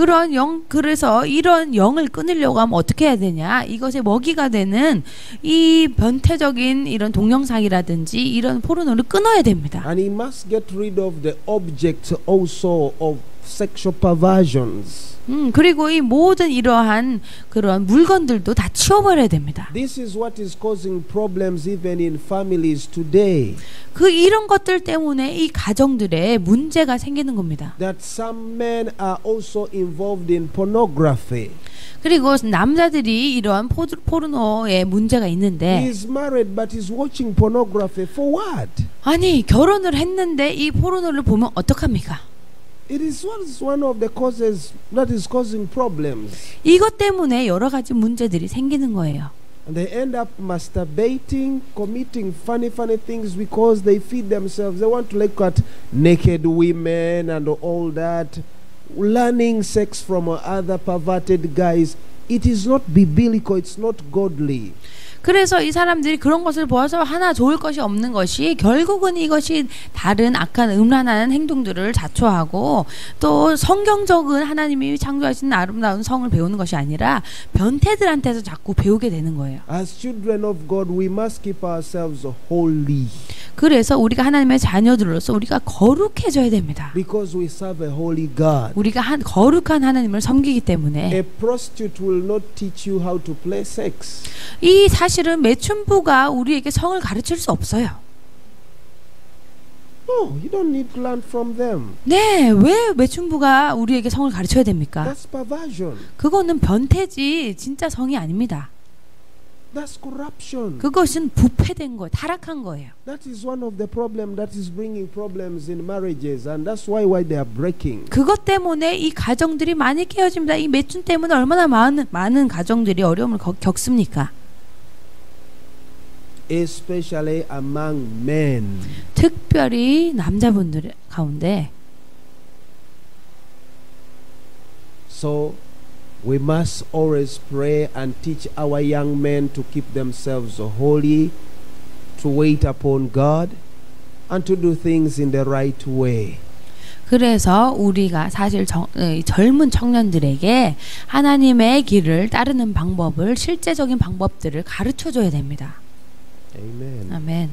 그래서 이런 영을 끊으려고 하면 어떻게 해야 되냐? 이것의 먹이가 되는 이 변태적인 이런 동영상이라든지 이런 포르노를 끊어야 됩니다. And he must get rid of the objects also of sexual perversions. 그리고 이 모든 이러한 그런 물건들도 다 치워버려야 됩니다. This is what is causing problems even in families today. 이런 것들 때문에 이 가정들에 문제가 생기는 겁니다. That some men are also involved in pornography. 그리고 남자들이 이러한 포르노에 문제가 있는데 He is married but is watching pornography for what? 아니 결혼을 했는데 이 포르노를 보면 어떡합니까? It is one of the causes that is causing problems. 이것 때문에 여러 가지 문제들이 생기는 거예요. And they end up masturbating, committing funny things because they feed themselves. They want to look at naked women and all that. Learning sex from other perverted guys. It is not biblical. It's not godly. 그래서 이 사람들이 그런 것을 보아서 하나 좋을 것이 없는 것이 결국은 이것이 다른 악한 음란한 행동들을 자초하고 또 성경적인 하나님이 창조하신 아름다운 성을 배우는 것이 아니라 변태들한테서 자꾸 배우게 되는 거예요. As children of God, we must keep ourselves holy. 그래서 우리가 하나님의 자녀들로서 우리가 거룩해져야 됩니다. Because we serve a holy God. 우리가 거룩한 하나님을 섬기기 때문에 A prostitute will not teach you how to play sex. 이 사실은 매춘부가 우리에게 성을 가르칠 수 없어요. No, you don't need to learn from them. 네, 왜 매춘부가 우리에게 성을 가르쳐야 됩니까? That's perversion. 그거는 변태지 진짜 성이 아닙니다. That's corruption. 그것은 부패된 거예요. 타락한 거예요. That is one of the problem that is bringing problems in marriages, and that's why they are breaking. 그것 때문에 이 가정들이 많이 깨어집니다. 이 매춘 때문에 얼마나 많은 가정들이 어려움을 겪습니까? Especially among men. 특별히 남자분들 가운데. So we must always pray and teach our young men to keep themselves holy, to wait upon God, and to do things in the right way. 그래서 우리가 사실 젊은 청년들에게 하나님의 길을 따르는 방법을 실제적인 방법들을 가르쳐줘야 됩니다. Amen. 아멘.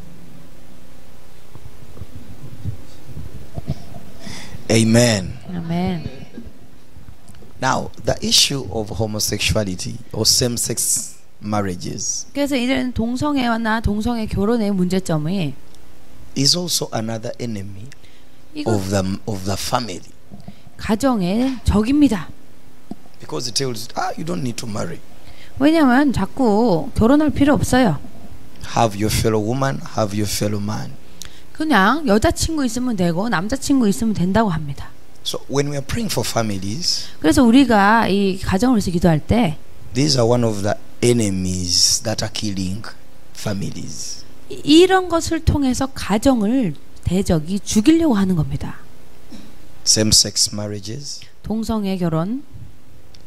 Amen. 아멘. Now, the issue of homosexuality or same-sex marriages 그래서 이제는 동성애나 동성애 결혼의 문제점이 is also another enemy 이거 of the family, 가정의 적입니다. because it tells you don't need to marry. 왜냐하면 자꾸 결혼할 필요 없어요. Have your fellow woman, have your fellow man. 그냥 여자친구 있으면 되고 남자친구 있으면 된다고 합니다. So when we are praying for families, 그래서 우리가 이 가정을 위해서 기도할 때 these are one of the enemies that are killing families. 이런 것을 통해서 가정을 대적이 죽이려고 하는 겁니다. Same-sex marriages, 동성애 결혼,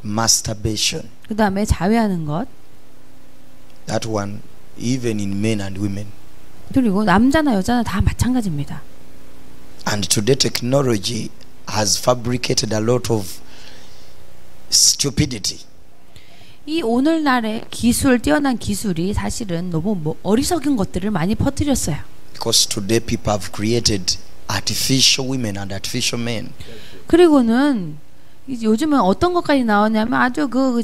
masturbation, 그 다음에 자위하는 것, that one even in men and women. 그리고 남자나 여자나 다 마찬가지입니다. And today technology has fabricated a lot of stupidity. 이 오늘날의 뛰어난 기술이 사실은 너무 어리석은 것들을 많이 퍼뜨렸어요. Because today people have created artificial women and artificial men. 그리고는 이제 요즘은 어떤 것까지 나오냐면 아주 그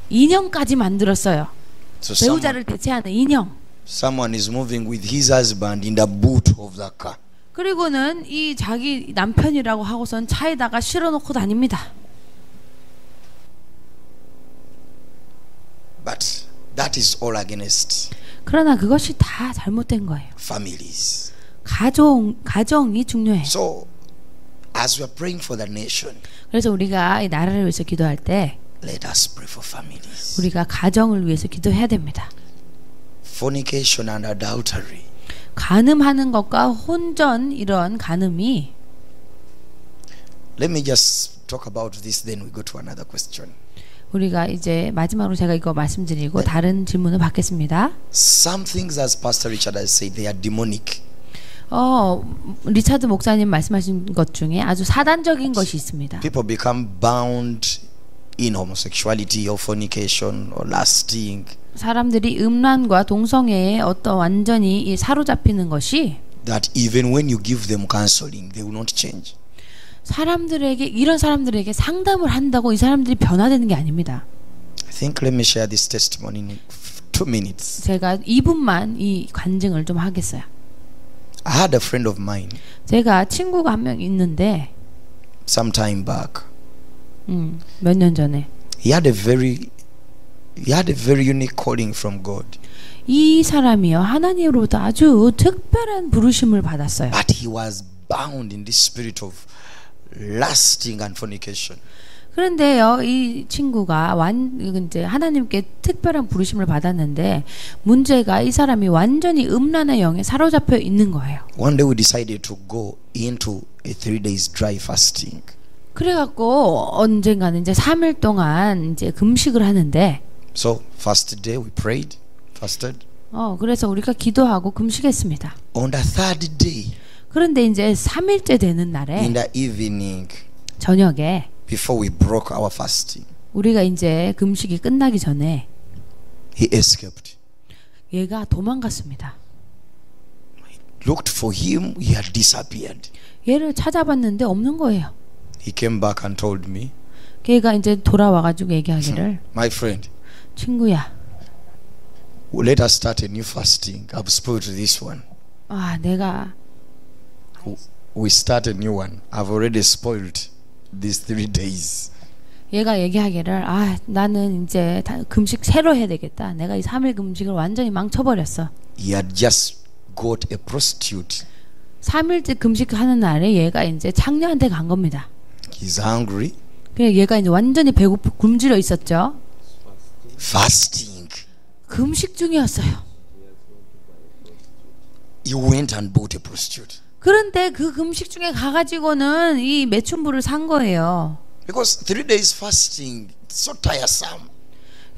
인형까지 만들었어요. So 배우자를 대체하는 인형. someone is moving with his husband in the boot of the car. 그리고는 이 자기 남편이라고 하고선 차에다가 실어놓고 다닙니다. But that is all against 그러나 그것이 다 잘못된 거예요. families. 가정이 중요해요. So as we are praying for the nation, 그래서 우리가 이 나라를 위해서 기도할 때 let us pray for families. 우리가 가정을 위해서 기도해야 됩니다. Fornication and adultery. 간음하는 것과 혼전 이런 간음이 Let me just talk about this, then we go to another question. 우리가 이제 마지막으로 제가 이거 말씀드리고 다른 질문을 받겠습니다. Some things, as Pastor Richard has said, they are demonic. 리차드 목사님 말씀하신 것 중에 아주 사단적인 것이 있습니다. People become bound in homosexuality or fornication or lasting. 사람들이 음란과 동성애에 완전히 사로잡히는 것이 That even when you give them counseling, they will not change. 이런 사람들에게 상담을 한다고 이 사람들이 변화되는 게 아닙니다. I think let me share this testimony in 2 minutes. 제가 2분만 이 간증을 좀 하겠어요. I had a friend of mine 제가 친구가 한 명 있는데 some time back. 몇 년 전에 He had a very unique calling from God. 이 사람이요 하나님으로부터 아주 특별한 부르심을 받았어요. But he was bound in this spirit of lasting and fornication. 그런데요, 이 친구가 이제 하나님께 특별한 부르심을 받았는데 문제가 이 사람이 완전히 음란의 영에 사로잡혀 있는 거예요. One day we decided to go into a 3 days dry fasting. 그래갖고 언젠가는 이제 3일 동안 이제 금식을 하는데. So first day we prayed, fasted. 그래서 우리가 기도하고 금식했습니다. On the 3rd day. 그런데 이제 3일째 되는 날에. In the evening. 저녁에. Before we broke our fasting. 우리가 이제 금식이 끝나기 전에. He escaped. 얘가 도망갔습니다. Looked for him, he had disappeared. 얘를 찾아봤는데 없는 거예요. He came back and told me. 걔가 이제 돌아와가지고 얘기하기를. My friend. 친구야. Let us start a new fasting. I've spoiled this one. 내가. We start a new one. I've already spoiled these 3 days. 얘가 얘기하기를 나는 이제 금식 새로 해야 되겠다. 내가 이 3일 금식을 완전히 망쳐버렸어. He had just got a prostitute. 3일째 금식하는 날에 얘가 이제 창녀한테 간 겁니다. He's hungry. 그래 얘가 이제 완전히 배고프 굶주려 있었죠. Fasting. 금식 중이었어요. He went and bought a prostitute. 그런데 그 금식 중에 가가지고는 이 매춘부를 산 거예요. Because 3 days fasting so tiresome.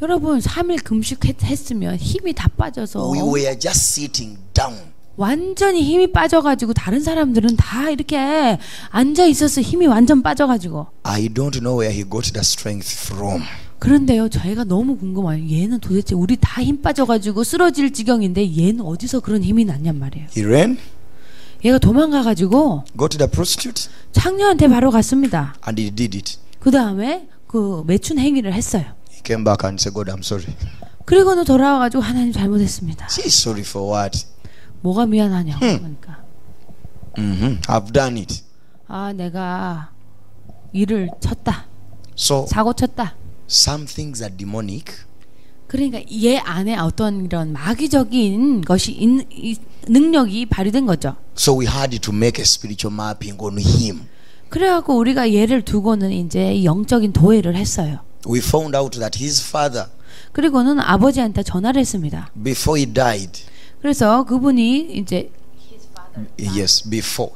여러분 3일 금식했으면 힘이 다 빠져서 We were just sitting down. 완전히 힘이 빠져가지고 다른 사람들은 다 이렇게 앉아 있어서 힘이 완전 빠져가지고. I don't know where he got the strength from. 그런데요, 저희가 너무 궁금해요. 얘는 도대체 우리 다 힘 빠져가지고 쓰러질 지경인데 얘는 어디서 그런 힘이 났냔 말이에요. He ran. 얘가 도망가가지고 Go to the prostitute. 창녀한테 바로 갔습니다. And he did it. 그 다음에 그 매춘 행위를 했어요. He came back and said, God, I'm sorry. 그리고는 돌아와가지고 하나님 잘못했습니다. Say sorry for what? 뭐가 미안하냐고 그러니까. I've done it. 내가 일을 쳤다. So 사고 쳤다. some things are demonic. 그러니까 얘 안에 어떤 이런 마귀적인 것이 능력이 발휘된 거죠. So we had to make a spiritual mapping on him. 그래갖고 우리가 얘를 두고는 이제 영적인 도회를 했어요. We found out that his father, 그리고는 아버지한테 전화를 했습니다. before he died, 그래서 그분이 이제 yes, before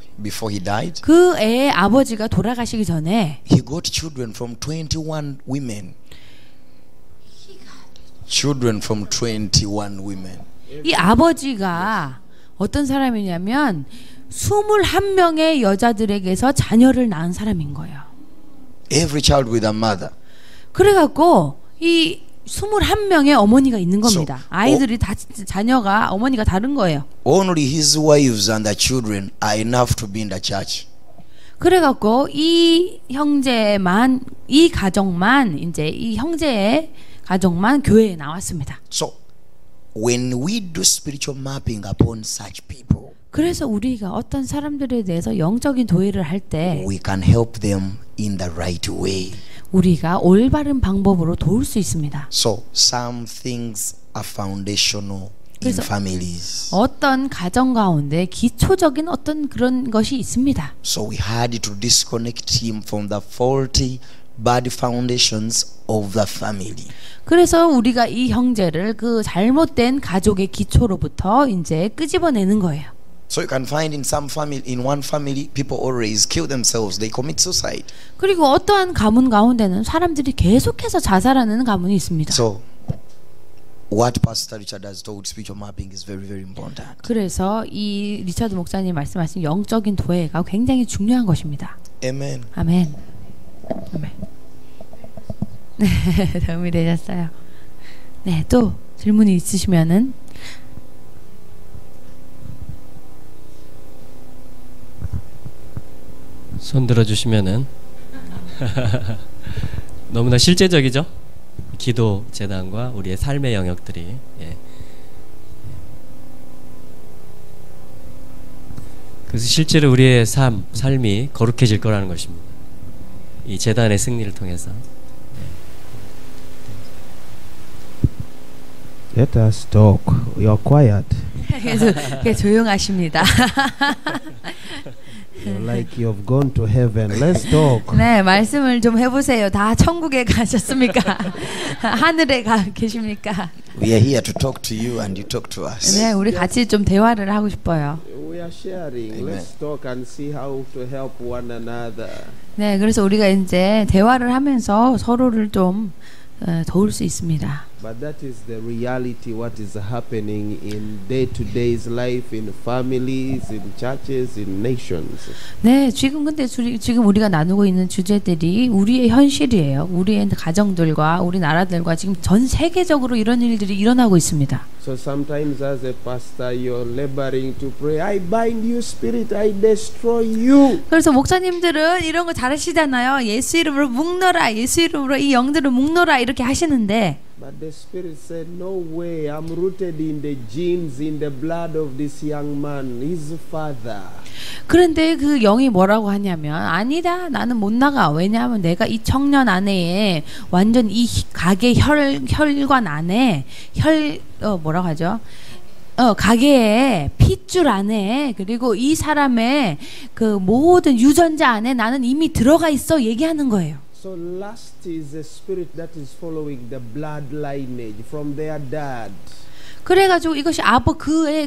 he died, 그 애의 아버지가 돌아가시기 전에 he got children from 21 women. Children from 21 women. 이 아버지가 어떤 사람이냐면 21명의 여자들에게서 자녀를 낳은 사람인 거예요. Every child with a mother. 그래갖고 이 21명의 어머니가 있는 겁니다. So, 아이들이 다 자녀가 어머니가 다른 거예요. Only his wives and the children are enough to be in the church. 그래갖고 이 형제만 이 가정만 이제 이 형제의 가정만 교회에 나왔습니다. So when we do spiritual mapping upon such people, 그래서 우리가 어떤 사람들에 대해서 영적인 도의를 할 때 we can help them in the right way. 우리가 올바른 방법으로 도울 수 있습니다. So some things are foundational in 그래서 families. 어떤 가정 가운데 기초적인 어떤 그런 것이 있습니다. So we had to disconnect him from the faulty bad foundations of the family. 그래서 우리가 이 형제를 그 잘못된 가족의 기초로부터 이제 끄집어내는 거예요. So you can find in some family, in one family, people always kill themselves. They commit suicide. 그리고 어떠한 가문 가운데는 사람들이 계속해서 자살하는 가문이 있습니다. So what Pastor Richard has told, spiritual mapping is very, very important. 그래서 이 리차드 목사님 말씀하신 영적인 도회가 굉장히 중요한 것입니다. Amen. 아멘. 아멘. 네, 도움이 되셨어요. 네, 또 질문이 있으시면은 손 들어주시면은 너무나 실제적이죠. 기도 재단과 우리의 삶의 영역들이. 예. 그래서 실제로 우리의 삶이 거룩해질 거라는 것입니다. 이 재단의 승리를 통해서. Let us talk. You're quiet. 계속 조용하십니다. You're like you've gone to heaven. Let's talk. 네, 말씀을 좀 해보세요. 다 천국에 가셨습니까? 하늘에 계십니까? We are here to talk to you and you talk to us. 네, 우리 같이 좀 대화를 하고 싶어요. We are sharing. Amen. Let's talk and see how to help one another. 네, 그래서 우리가 이제 대화를 하면서 서로를 좀 도울 수 있습니다. But that is the reality, what is happening in day-to-day's life, in families, in churches, in nations. 네, 지금 근데 지금 우리가 나누고 있는 주제들이 우리의 현실이에요. 우리의 가정들과 우리 나라들과 지금 전 세계적으로 이런 일들이 일어나고 있습니다. So sometimes as a pastor, you're laboring to pray, I bind you spirit, I destroy you. 그래서 목사님들은 이런 거 잘하시잖아요. 예수 이름으로 묶너라, 예수 이름으로 이 영들을 묶너라 이렇게 하시는데 But the Spirit said, no way, I'm rooted in the genes, in the blood of this young man, his father. 그런데 그 영이 뭐라고 하냐면 아니다, 나는 못 나가. 왜냐하면 내가 이 청년 안에 완전 이 가게 혈관 안에 뭐라고 하죠? 가게의 핏줄 안에 그리고 이 사람의 그 모든 유전자 안에 나는 이미 들어가 있어 얘기하는 거예요. So lust is a spirit that is following the blood lineage from their dad. 그래가지고 이것이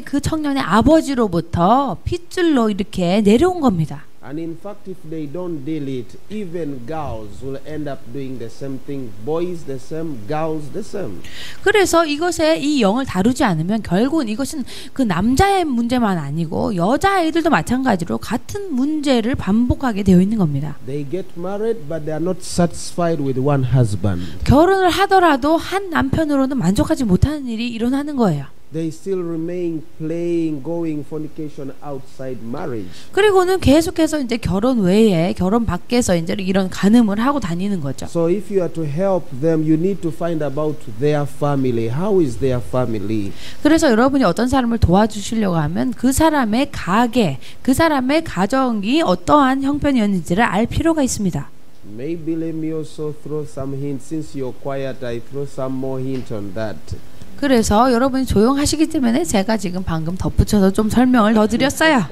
그 청년의 아버지로부터 핏줄로 이렇게 내려온 겁니다. And in fact, if they don't deal it, even girls will end up doing the same thing. Boys the same, girls the same. 그래서 이것에 이 영을 다루지 않으면 결국은 이것은 그 남자의 문제만 아니고 여자아이들도 마찬가지로 같은 문제를 반복하게 되어 있는 겁니다. They get married, but they are not satisfied with one husband. 결혼을 하더라도 한 남편으로는 만족하지 못하는 일이 일어나는 거예요. They still remain playing, going fornication outside marriage. 그리고는 계속해서 이제 결혼 외에 결혼 밖에서 이제 이런 간음을 하고 다니는 거죠. So if you are to help them, you need to find about their family. How is their family? 그래서 여러분이 어떤 사람을 도와주시려고 하면 그 사람의 가게, 그 사람의 가정이 어떠한 형편이었는지를 알 필요가 있습니다. Maybe let me also throw some hints. Since you're quiet, I throw some more hint on that. 그래서 여러분이 조용하시기 때문에 제가 지금 방금 덧붙여서 좀 설명을 더 드렸어요.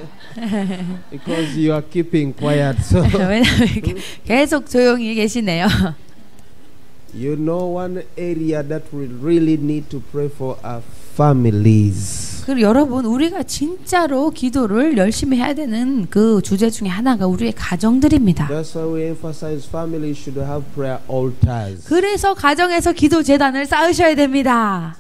Because you are keeping quiet. So 왜냐면 계속 조용히 계시네요. you know one area that we really need to pray for our families. 그리고 여러분 우리가 진짜로 기도를 열심히 해야 되는 그 주제 중에 하나가 우리의 가정들입니다. That's why we emphasize families should have prayer altars. 그래서 가정에서 기도 재단을 쌓으셔야 됩니다.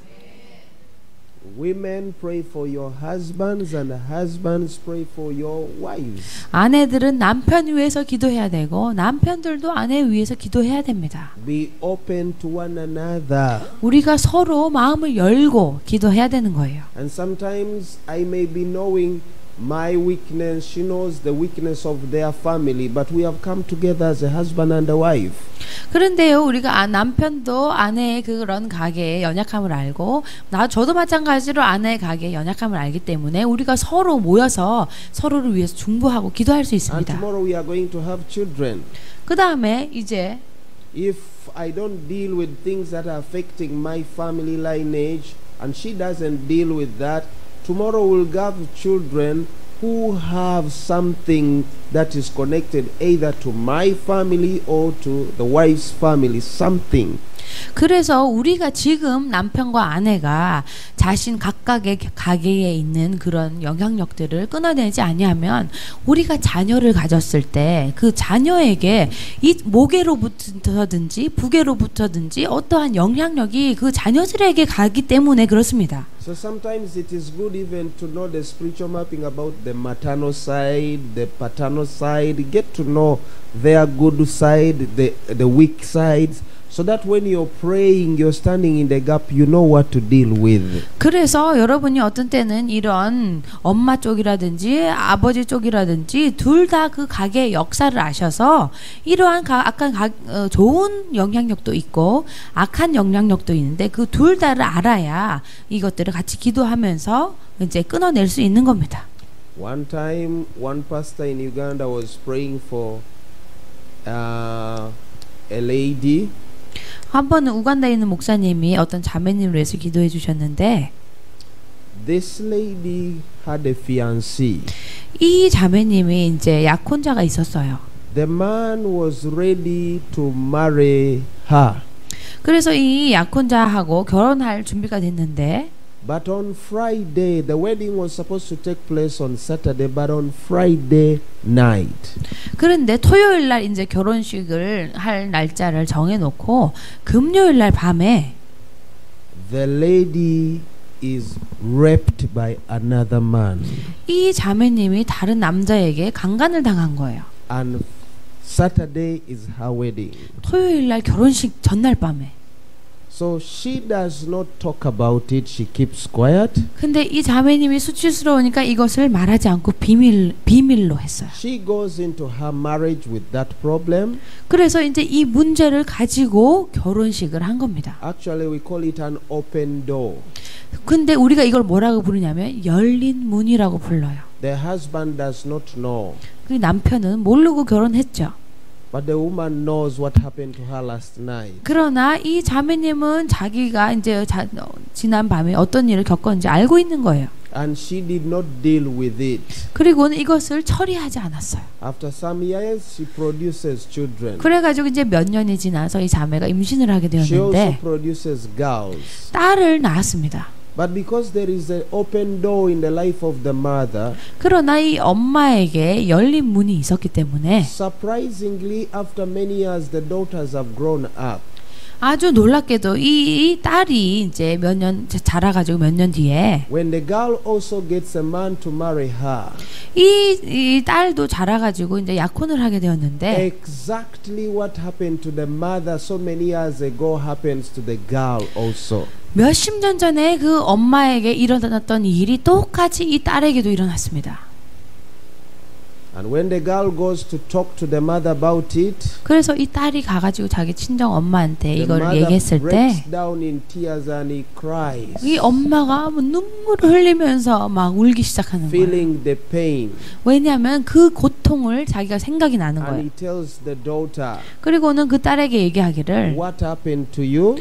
Women pray for your husbands and husbands pray for your wives. 아내들은 남편 위해서 기도해야 되고 남편들도 아내 위해서 기도해야 됩니다. Be open to one another. 우리가 서로 마음을 열고 기도해야 되는 거예요. And sometimes I may be knowing my weakness, she knows the weakness of their family, but we have come together as a husband and a wife. 그런데요, 우리가 남편도 아내의 그런 가게의 연약함을 알고 저도 마찬가지로 아내의 가게의 연약함을 알기 때문에 우리가 서로 모여서 서로를 위해서 중보하고 기도할 수 And 있습니다. tomorrow we are going to have children. 그 다음에 이제 If I don't deal with things that are affecting my family lineage and she doesn't deal with that, tomorrow we'll have children who have something that is connected either to my family or to the wife's family, something. 그래서 우리가 지금 남편과 아내가 자신 각각의 가게에 있는 그런 영향력들을 끊어내지 아니하면 우리가 자녀를 가졌을 때 그 자녀에게 이 모계로부터든지 부계로부터든지 어떠한 영향력이 그 자녀들에게 가기 때문에 그렇습니다. So sometimes it is good even to know the spiritual mapping about the maternal side, the paternal side, get to know their good side, the weak sides. So that when you're praying, you're standing in the gap, you know what to deal with. 그래서 여러분이 어떤 때는 이런 엄마 쪽이라든지 아버지 쪽이라든지 둘 다 그 가게의 역사를 아셔서 이러한 좋은 영향력도 있고 악한 영향력도 있는데 그 둘 다를 알아야 이것들을 같이 기도하면서 이제 끊어낼 수 있는 겁니다. One time, one pastor in Uganda was praying for a lady. 한 번은 우간다에 있는 목사님이 어떤 자매님을 위해서 기도해 주셨는데 This lady had a fiancé. 이 자매님이 이제 약혼자가 있었어요. The man was ready to marry her. 그래서 이 약혼자하고 결혼할 준비가 됐는데 But on Friday, the wedding was supposed to take place on Saturday, but on Friday night. 그런데 토요일 날 이제 결혼식을 할 날짜를 정해 놓고 금요일 날 밤에 The lady is raped by another man. 이 자매님이 다른 남자에게 강간을 당한 거예요. And Saturday is her wedding. 토요일 날 결혼식 전날 밤에. So she does not talk about it. She keeps quiet. 근데 이 자매님이 수치스러우니까 이것을 말하지 않고 비밀로 했어요. She goes into her marriage with that problem. 그래서 이제 이 문제를 가지고 결혼식을 한 겁니다. Actually, we call it an open door. 근데 우리가 이걸 뭐라고 부르냐면 열린 문이라고 불러요. The husband does not know. 그 남편은 모르고 결혼했죠. But the woman knows what happened to her last night. 그러나 이 자매님은 자기가 이제 지난 밤에 어떤 일을 겪었는지 알고 있는 거예요. And she did not deal with it. 그리고는 이것을 처리하지 않았어요. After some years, she produces children. 그래가지고 이제 몇 년이 지나서 이 자매가 임신을 하게 She also 되었는데 produces girls. 딸을 낳았습니다. But because there is an open door in the life of the mother, 그러나 이 엄마에게 열린 문이 있었기 때문에 surprisingly, after many years, the daughters have grown up. 아주 놀랍게도 이 딸이 이제 몇 년 자라가지고 몇 년 뒤에 When the girl also gets a man to marry her, 이 딸도 자라가지고 이제 약혼을 하게 되었는데 exactly what happened to the mother so many years ago happens to the girl also. 몇십 년 전에 그 엄마에게 일어났던 일이 똑같이 이 딸에게도 일어났습니다. And when the girl goes to talk to the mother about it, 그래서 이 딸이 가가지고 자기 친정 엄마한테 the 이걸 mother 얘기했을 때 breaks down in tears and he cries, 이 엄마가 뭐 눈물을 흘리면서 막 울기 시작하는 거예요. feeling the pain. 왜냐하면 그 고통을 자기가 생각이 나는 And 거예요. he tells the daughter, 그리고는 그 딸에게 얘기하기를 what happened to you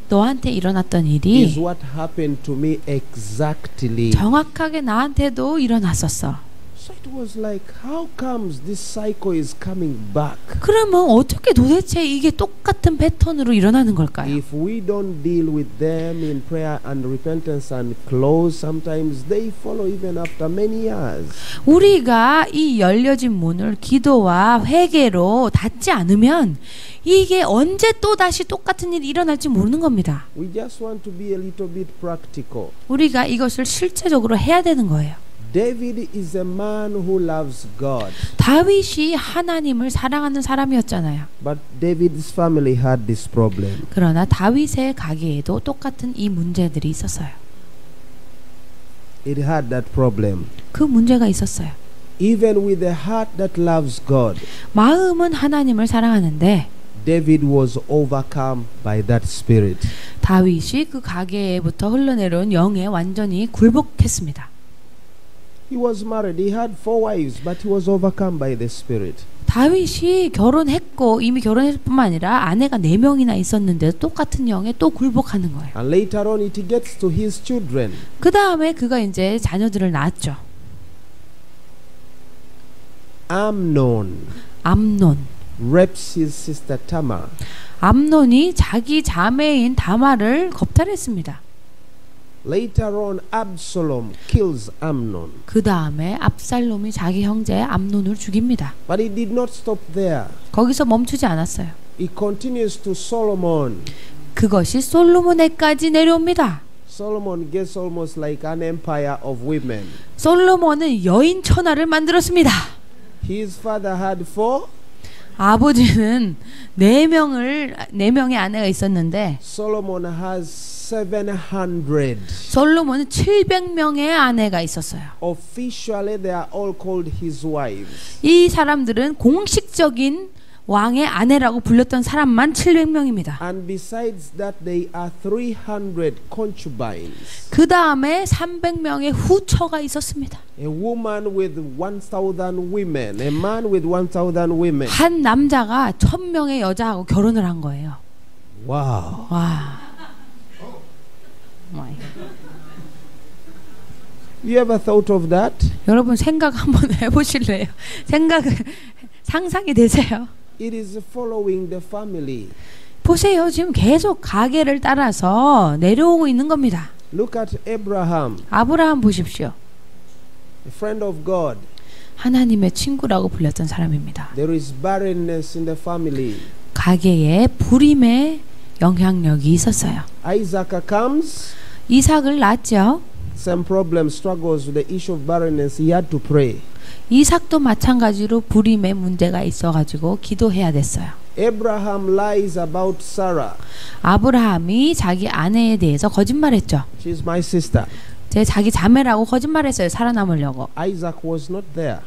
너한테 일어났던 is 일이 what happened to me exactly. 정확하게 나한테도 일어났었어. So it was like, how comes this cycle is coming back? 그러면 어떻게 도대체 이게 똑같은 패턴으로 일어나는 걸까요? If we don't deal with them in prayer and repentance and close, sometimes they follow even after many years. 우리가 이 열려진 문을 기도와 회개로 닫지 않으면 이게 언제 또 다시 똑같은 일이 일어날지 모르는 겁니다. We just want to be a little bit practical. 우리가 이것을 실제적으로 해야 되는 거예요. David is a man who loves God. 다윗이 하나님을 사랑하는 사람이었잖아요. But David's family had this problem. 그러나 다윗의 가게에도 똑같은 이 문제들이 있었어요. It had that problem. 그 문제가 있었어요. Even with a heart that loves God, 마음은 하나님을 사랑하는데 David was overcome by that spirit. 다윗이 그 가게에부터 흘러내려온 영에 완전히 굴복했습니다. He was married. He had 4 wives, but he was overcome by the spirit. 다윗이 결혼했고 이미 결혼했을 뿐만 아니라 아내가 4명이나 있었는데 똑같은 영에 또 굴복하는 거예요. And later on it gets to his children. 그 다음에 그가 이제 자녀들을 낳았죠. Amnon 암논. rapes his sister Tamar. 암논이 자기 자매인 다말을 겁탈했습니다. Later on Absalom kills Amnon. 그 다음에 압살롬이 자기 형제 암논을 죽입니다. But he did not stop there. 거기서 멈추지 않았어요. He continues to Solomon. 그것이 솔로몬에까지 내려옵니다. Solomon gets almost like an empire of women. 솔로몬은 여인 천하를 만들었습니다. His father had 4. 아버지는 4명의 아내가 있었는데 Solomon has 700. 솔로몬은 700명의 아내가 있었어요. Officially they are all called his wives. 이 사람들은 공식적인 왕의 아내라고 불렸던 사람만 700명입니다. And besides that they are 300 concubines. 그 다음에 300명의 후처가 있었습니다. A woman with 1,000 women. A man with 1,000 women. 한 남자가 1000명의 여자하고 결혼을 한 거예요. Wow. 와. You ever thought of that? 여러분 생각 한번 해보실래요? 상상이 되세요? It is following the family. 보세요. 지금 계속 가계를 따라서 내려오고 있는 겁니다. Look at Abraham, 아브라함 보십시오. a friend of God. 하나님의 친구라고 불렸던 사람입니다. There is barrenness in the family. 가계에 불임의 영향력이 있었어요. Isaac comes. 이삭을 낳았죠. Same problem, struggles with the issue of barrenness. He had to pray. 이삭도 마찬가지로 불임의 문제가 있어가지고 기도해야 됐어요. Abraham lies about Sarah. 아브라함이 자기 아내에 대해서 거짓말했죠. She's my sister. 자기 자매라고 거짓말했어요. 살아남으려고. Isaac was not there.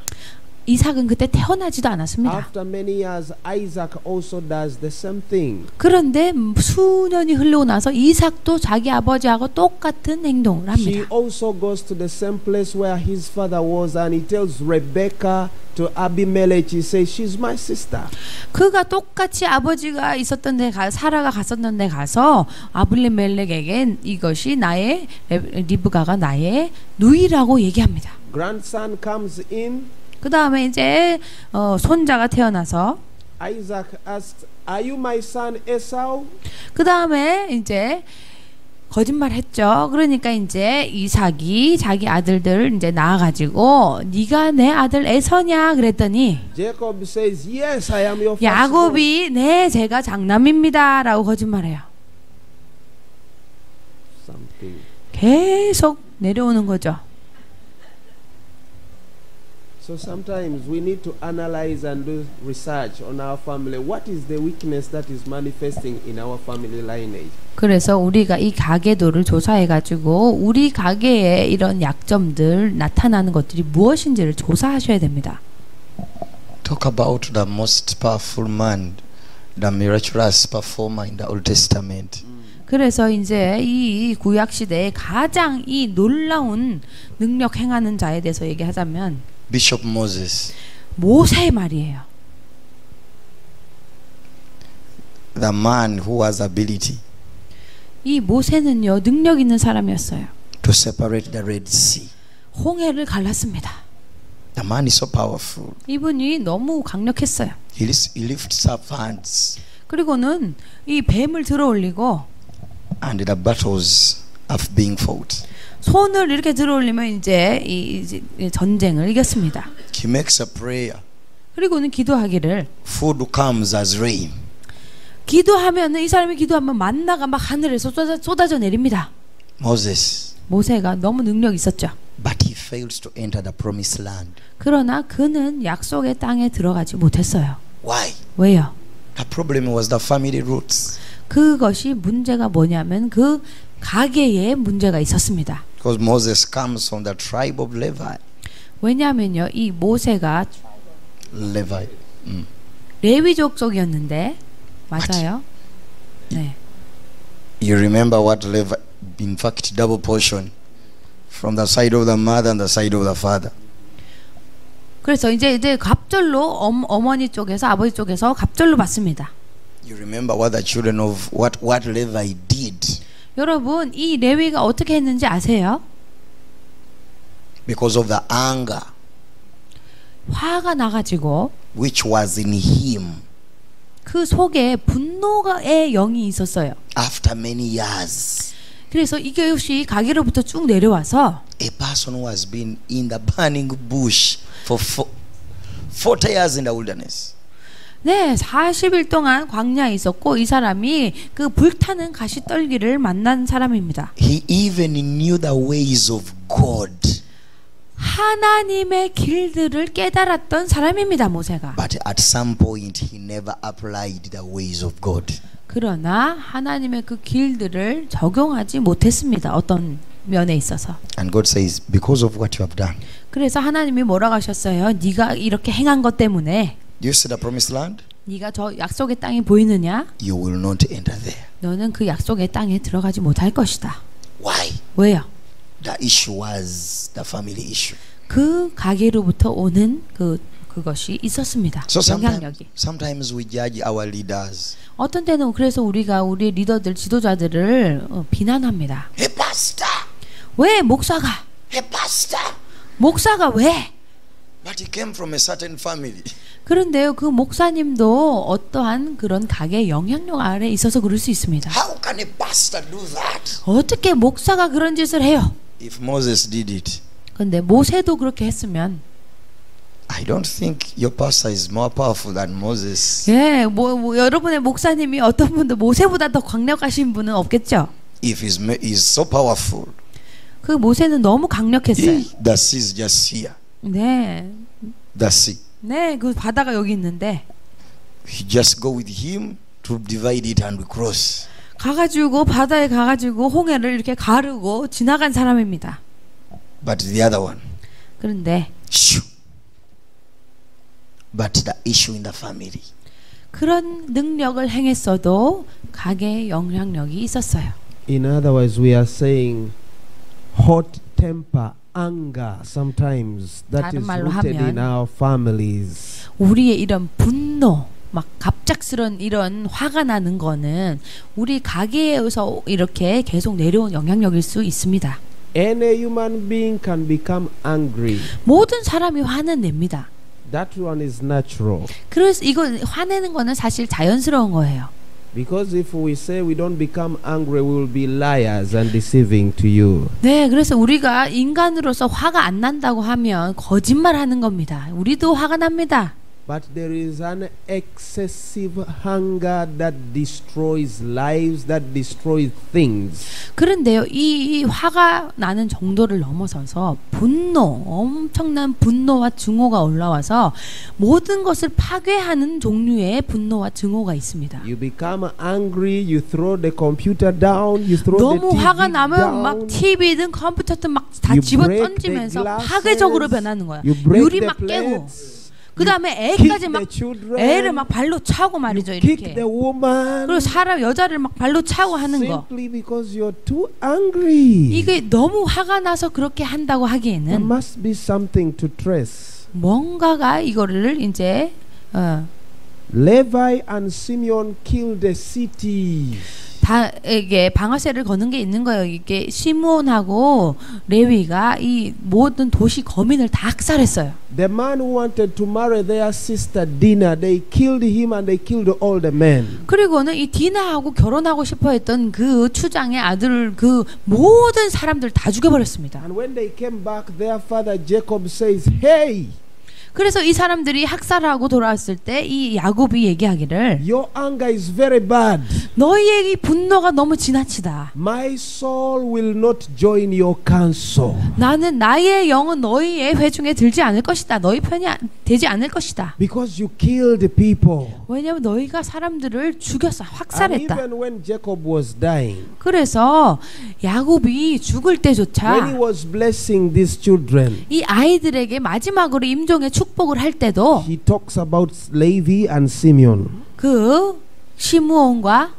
이삭은 그때 태어나지도 않았습니다. After many years, Isaac also does the same thing. 그런데 수년이 흘러고 나서 이삭도 자기 아버지하고 똑같은 행동을 She 합니다. also goes to the same place where his father was, and he tells Rebecca to Abimelech. He says, "She's my sister." 그가 똑같이 아버지가 있었던 데 사라가 갔었던 데 가서 아블리멜렉에게 이것이 나의 리브가가 나의 누이라고 얘기합니다. Grandson comes in. 그 다음에 이제 손자가 태어나서 Isaac asks, "Are you my son Esau?" 그 다음에 이제 거짓말했죠. 그러니까 이제 이삭이 자기 아들들 이제 낳아가지고 네가 내 아들 에서냐 그랬더니 Jacob says, "Yes, I am your firstborn." 야곱이 네 제가 장남입니다라고 거짓말해요. Something. 계속 내려오는 거죠. So sometimes we need to analyze and do research on our family. What is the weakness that is manifesting in our family lineage? 그래서 우리가 이 가계도를 조사해가지고 우리 가계에 이런 약점들 나타나는 것들이 무엇인지를 조사하셔야 됩니다. Talk about the most powerful man, the miraculous performer in the Old Testament. 그래서 이제 이 구약 시대에 가장 이 놀라운 능력 행하는 자에 대해서 얘기하자면 Bishop Moses, 모세 말이에요. the man who has ability 이 모세는요 능력 있는 사람이었어요. to separate the Red Sea. 홍해를 갈랐습니다. The man is so powerful. 이분이 너무 강력했어요. He lifts up hands 그리고는 이 뱀을 들어 올리고 and the battles are being fought. 손을 이렇게 들어 올리면 이제 이 전쟁을 이겼습니다. He makes a prayer. 그리고는 기도하기를 Food comes as rain. 기도하면은 이 사람이 기도하면 만나가 막 하늘에서 쏟아져 내립니다. Moses, 모세가 너무 능력 있었죠. but he fails to enter the promised land. 그러나 그는 약속의 땅에 들어가지 못했어요. Why? 왜요? The problem was the family roots. 그것이 문제가 뭐냐면 그 가계에 문제가 있었습니다. Because Moses comes from the tribe of Levi. 왜냐하면요, 이 모세가 Levi. 레위족 쪽이었는데 맞아요. 네. You remember what Levi, in fact, double portion from the side of the mother and the side of the father. 그래서 이제 갑절로 어머니 쪽에서 아버지 쪽에서 갑절로 받습니다. You remember what the children of what Levi did 여러분, 이 레위가 어떻게 했는지 아세요? because of the anger 화가 나가지고 which was in him 그 속에 분노의 영이 있었어요. after many years. 그래서 이것이 가게로부터 쭉 내려와서 A person who has been in the burning bush for 40 years in the wilderness. 네, 40일 동안 광야에 있었고 이 사람이 그 불타는 가시떨기를 만난 사람입니다. He even knew the ways of God. 하나님의 길들을 깨달았던 사람입니다, 모세가. But at some point he never applied the ways of God. 그러나 하나님의 그 길들을 적용하지 못했습니다. 어떤 면에 있어서. And God says, because of what you have done. 그래서 하나님이 뭐라고 하셨어요? 네가 이렇게 행한 것 때문에 Do you see the promised land? 네가 저 약속의 땅이 보이느냐? You will not enter there. 너는 그 약속의 땅에 들어가지 못할 것이다. Why? 왜요? The issue was the family issue. 그 가게로부터 오는 그것이 있었습니다. So 영향력이. sometimes we judge our leaders. 어떤 때는 그래서 우리가 우리 리더들, 지도자들을 비난합니다. Hey pastor, 왜 목사가? hey pastor. 목사가 왜? But he came from a certain family. 그런데요, 그 목사님도 어떠한 그런 가게 영향력 아래 있어서 그럴 수 있습니다. How can a pastor do that? 어떻게 목사가 그런 짓을 해요? If Moses did it, 근데 모세도 그렇게 했으면 I don't think your pastor is more powerful than Moses. 예, 뭐 여러분의 목사님이 어떤 분도 모세보다 더 강력하신 분은 없겠죠. If he's so powerful, 그 모세는 너무 강력했어요. the sea is just here. 네, The sea. 네, 그 바다가 여기 있는데 He just go with him to divide it and cross. 가가지고 바다에 가가지고 홍해를 이렇게 가르고 지나간 사람입니다. But the other one, 그런데 shoo. But the issue in the family. 그런 능력을 행했어도 가게에 영향력이 있었어요. In other words, we are saying hot temper, anger, sometimes that is 다른 말로 rooted in 하면 our families. 우리의 이런 분노, 막 갑작스런 이런 화가 나는 거는 우리 가게에서 이렇게 계속 내려온 영향력일 수 있습니다. Any human being can become angry. 모든 사람이 화는 냅니다. That one is natural. 그래서 이거 화내는 거는 사실 자연스러운 거예요. Because if we say we don't become angry, we will be liars and deceiving to you. 네, 그래서 우리가 인간으로서 화가 안 난다고 하면 거짓말하는 겁니다. 우리도 화가 납니다. But there is an excessive hunger that destroys lives, that destroys things. 그런데요, 이 화가 나는 정도를 넘어서서 분노, 엄청난 분노와 증오가 올라와서 모든 것을 파괴하는 종류의 분노와 증오가 있습니다. You become angry, you throw the computer down, you throw the 너무 TV 화가 나면 down. 막 TV든 컴퓨터든 막 다 You 집어 break 던지면서 the glasses, 파괴적으로 변하는 거야. you break 유리 the 막 깨고. plates, 그 다음에 kick 애까지 막 the children, 애를 막 발로 차고 말이죠, kick 이렇게. the woman. 그리고 사람 여자를 막 발로 차고 하는 거. Simply because you're too angry. 이게 너무 화가 나서 그렇게 한다고 There 하기에는 must be something to trace. 뭔가가 이거를 이제 Levi and Simeon killed a city. 이게 방아쇠를 거는 게 있는 거예요. 이게 시므온하고 레위가 이 모든 도시 거민을 다 학살했어요. The man who wanted to marry their sister Dinah, they killed him and they killed all the men. 그리고는 이 디나하고 결혼하고 싶어했던 그 추장의 아들 그 모든 사람들 다 죽여버렸습니다. And when they came back, their father Jacob says, "Hey, 그래서 이 사람들이 학살하고 돌아왔을 때 이 야곱이 얘기하기를 your anger is very bad. 너희의 이 분노가 너무 지나치다. My soul will not join your counsel 나는 나의 영은 너희의 회중에 들지 않을 것이다. 너희 편이 되지 않을 것이다. because you killed people." 왜냐하면 너희가 사람들을 죽였어. And 학살했다. even when Jacob was dying, 그래서 야곱이 죽을 when he 때조차 was blessing these children, 이 아이들에게 마지막으로 임종의 축복을 할 때도 he talks about Levi and Simeon. 그 시므온과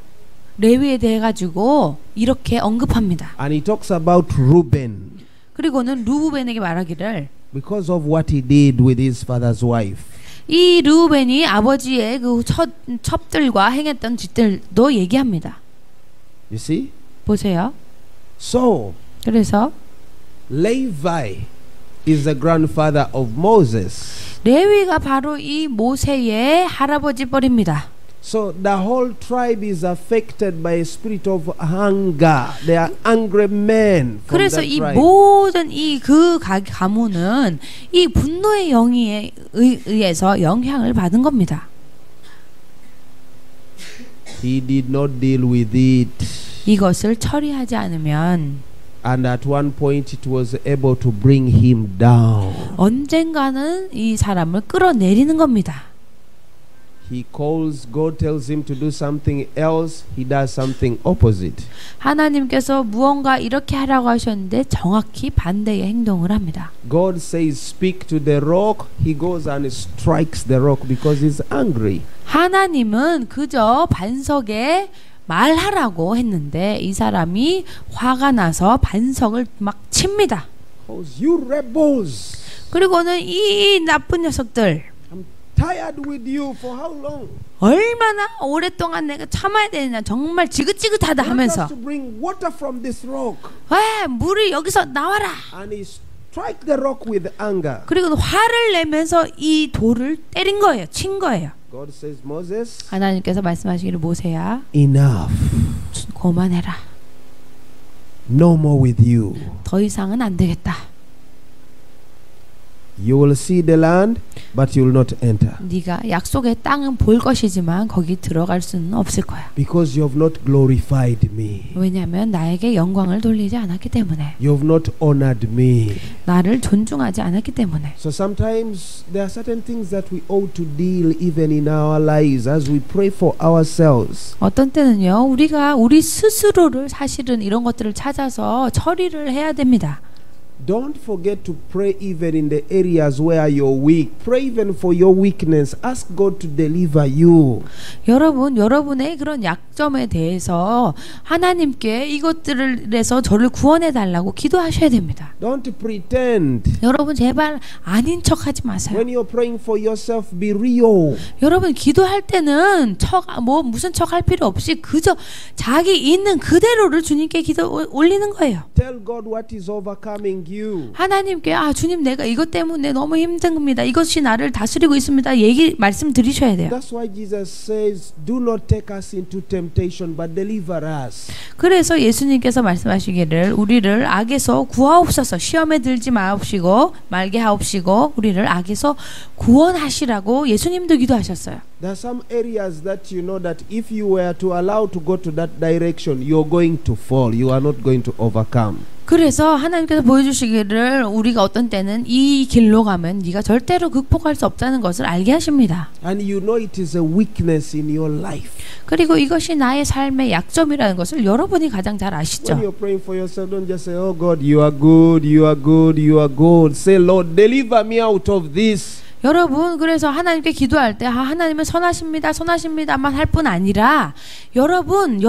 레위에 대해 가지고 이렇게 언급합니다. And he talks about Reuben 그리고는 루벤에게 말하기를 because of what he did with his father's wife. 이 루벤이 아버지의 그 첩들과 행했던 짓들도 얘기합니다. You see? 보세요. So, 그래서 Levi is the grandfather of Moses. 레위가 바로 이 모세의 할아버지 뻘입니다. So the whole tribe is affected by a spirit of hunger. They are angry men from 그래서 that 이 tribe. 모든 이 그 가문은 이 분노의 영에 의해서 영향을 받은 겁니다. He did not deal with it. 이것을 처리하지 않으면 And at one point it was able to bring him down. 언젠가는 이 사람을 끌어내리는 겁니다. God tells him to do something else, he does something opposite. 하나님께서 무언가 이렇게 하라고 하셨는데 정확히 반대의 행동을 합니다. God says speak to the rock, he goes and strikes the rock because he's angry. 하나님은 그저 반석에 말하라고 했는데 이 사람이 화가 나서 반석을 막 칩니다. You rebels, 그리고는 이 나쁜 녀석들 tired with you for how long? 얼마나 오랫동안 내가 참아야 되느냐 정말 지긋지긋하다 하면서 to bring water from this rock. 왜 물이 여기서 나와라. And he strike the rock with anger. 그리고 화를 내면서 이 돌을 때린 거예요. 친 거예요. God says, Moses, 하나님께서 말씀하시기를 모세야 enough. 그만해라. No more with you. 더 이상은 안 되겠다. You will see the land, but you will not enter. 네가 약속의 땅은 볼 것이지만 거기 들어갈 수는 없을 거야. Because you have not glorified me. 왜냐하면 나에게 영광을 돌리지 않았기 때문에. You have not honored me. 나를 존중하지 않았기 때문에. So sometimes there are certain things that we ought to deal even in our lives as we pray for ourselves. 어떤 때는요, 우리가 우리 스스로를 사실은 이런 것들을 찾아서 처리를 해야 됩니다. Don't forget to pray even in the areas where you're weak. Pray even for your weakness. Ask God to deliver you. 여러분의 그런 약점에 대해서 하나님께 이것들에서 저를 구원해 달라고 기도하셔야 됩니다. Don't pretend. 여러분 제발 아닌 척하지 마세요. When you're praying for yourself, be real. 여러분 기도할 때는 무슨 척 할 필요 없이 그저 자기 있는 그대로를 주님께 기도 올리는 거예요. Tell God what is overcoming you. 하나님께 주님 내가 이것 때문에 너무 힘듭니다. 이것이 나를 다스리고 있습니다. 말씀드리셔야 돼요. That's why Jesus says, "Do not take us into temptation, but deliver us." 그래서 예수님께서 말씀하시기를 우리를 악에서 구하옵소서. 시험에 들지 말게 하옵시고 우리를 악에서 구원하시라고 예수님도 기도하셨어요. There are some areas that you know that if you were to allow to go to that direction, you're going to fall. You are not going to overcome. 그래서 하나님께서 보여주시기를 우리가 어떤 때는 이 길로 가면 네가 절대로 극복할 수 없다는 것을 알게 하십니다. And you know it is a weakness in your life. 그리고 이것이 나의 삶의 약점이라는 것을 여러분이 가장 잘 아시죠. When you're praying for yourself, don't just say, "Oh God, you are good, you are good, you are good." Say, "Lord, deliver me out of this." 여러분 그래서 하나님께 기도할 때 하나님은 선하십니다만 할 뿐 아니라 여러분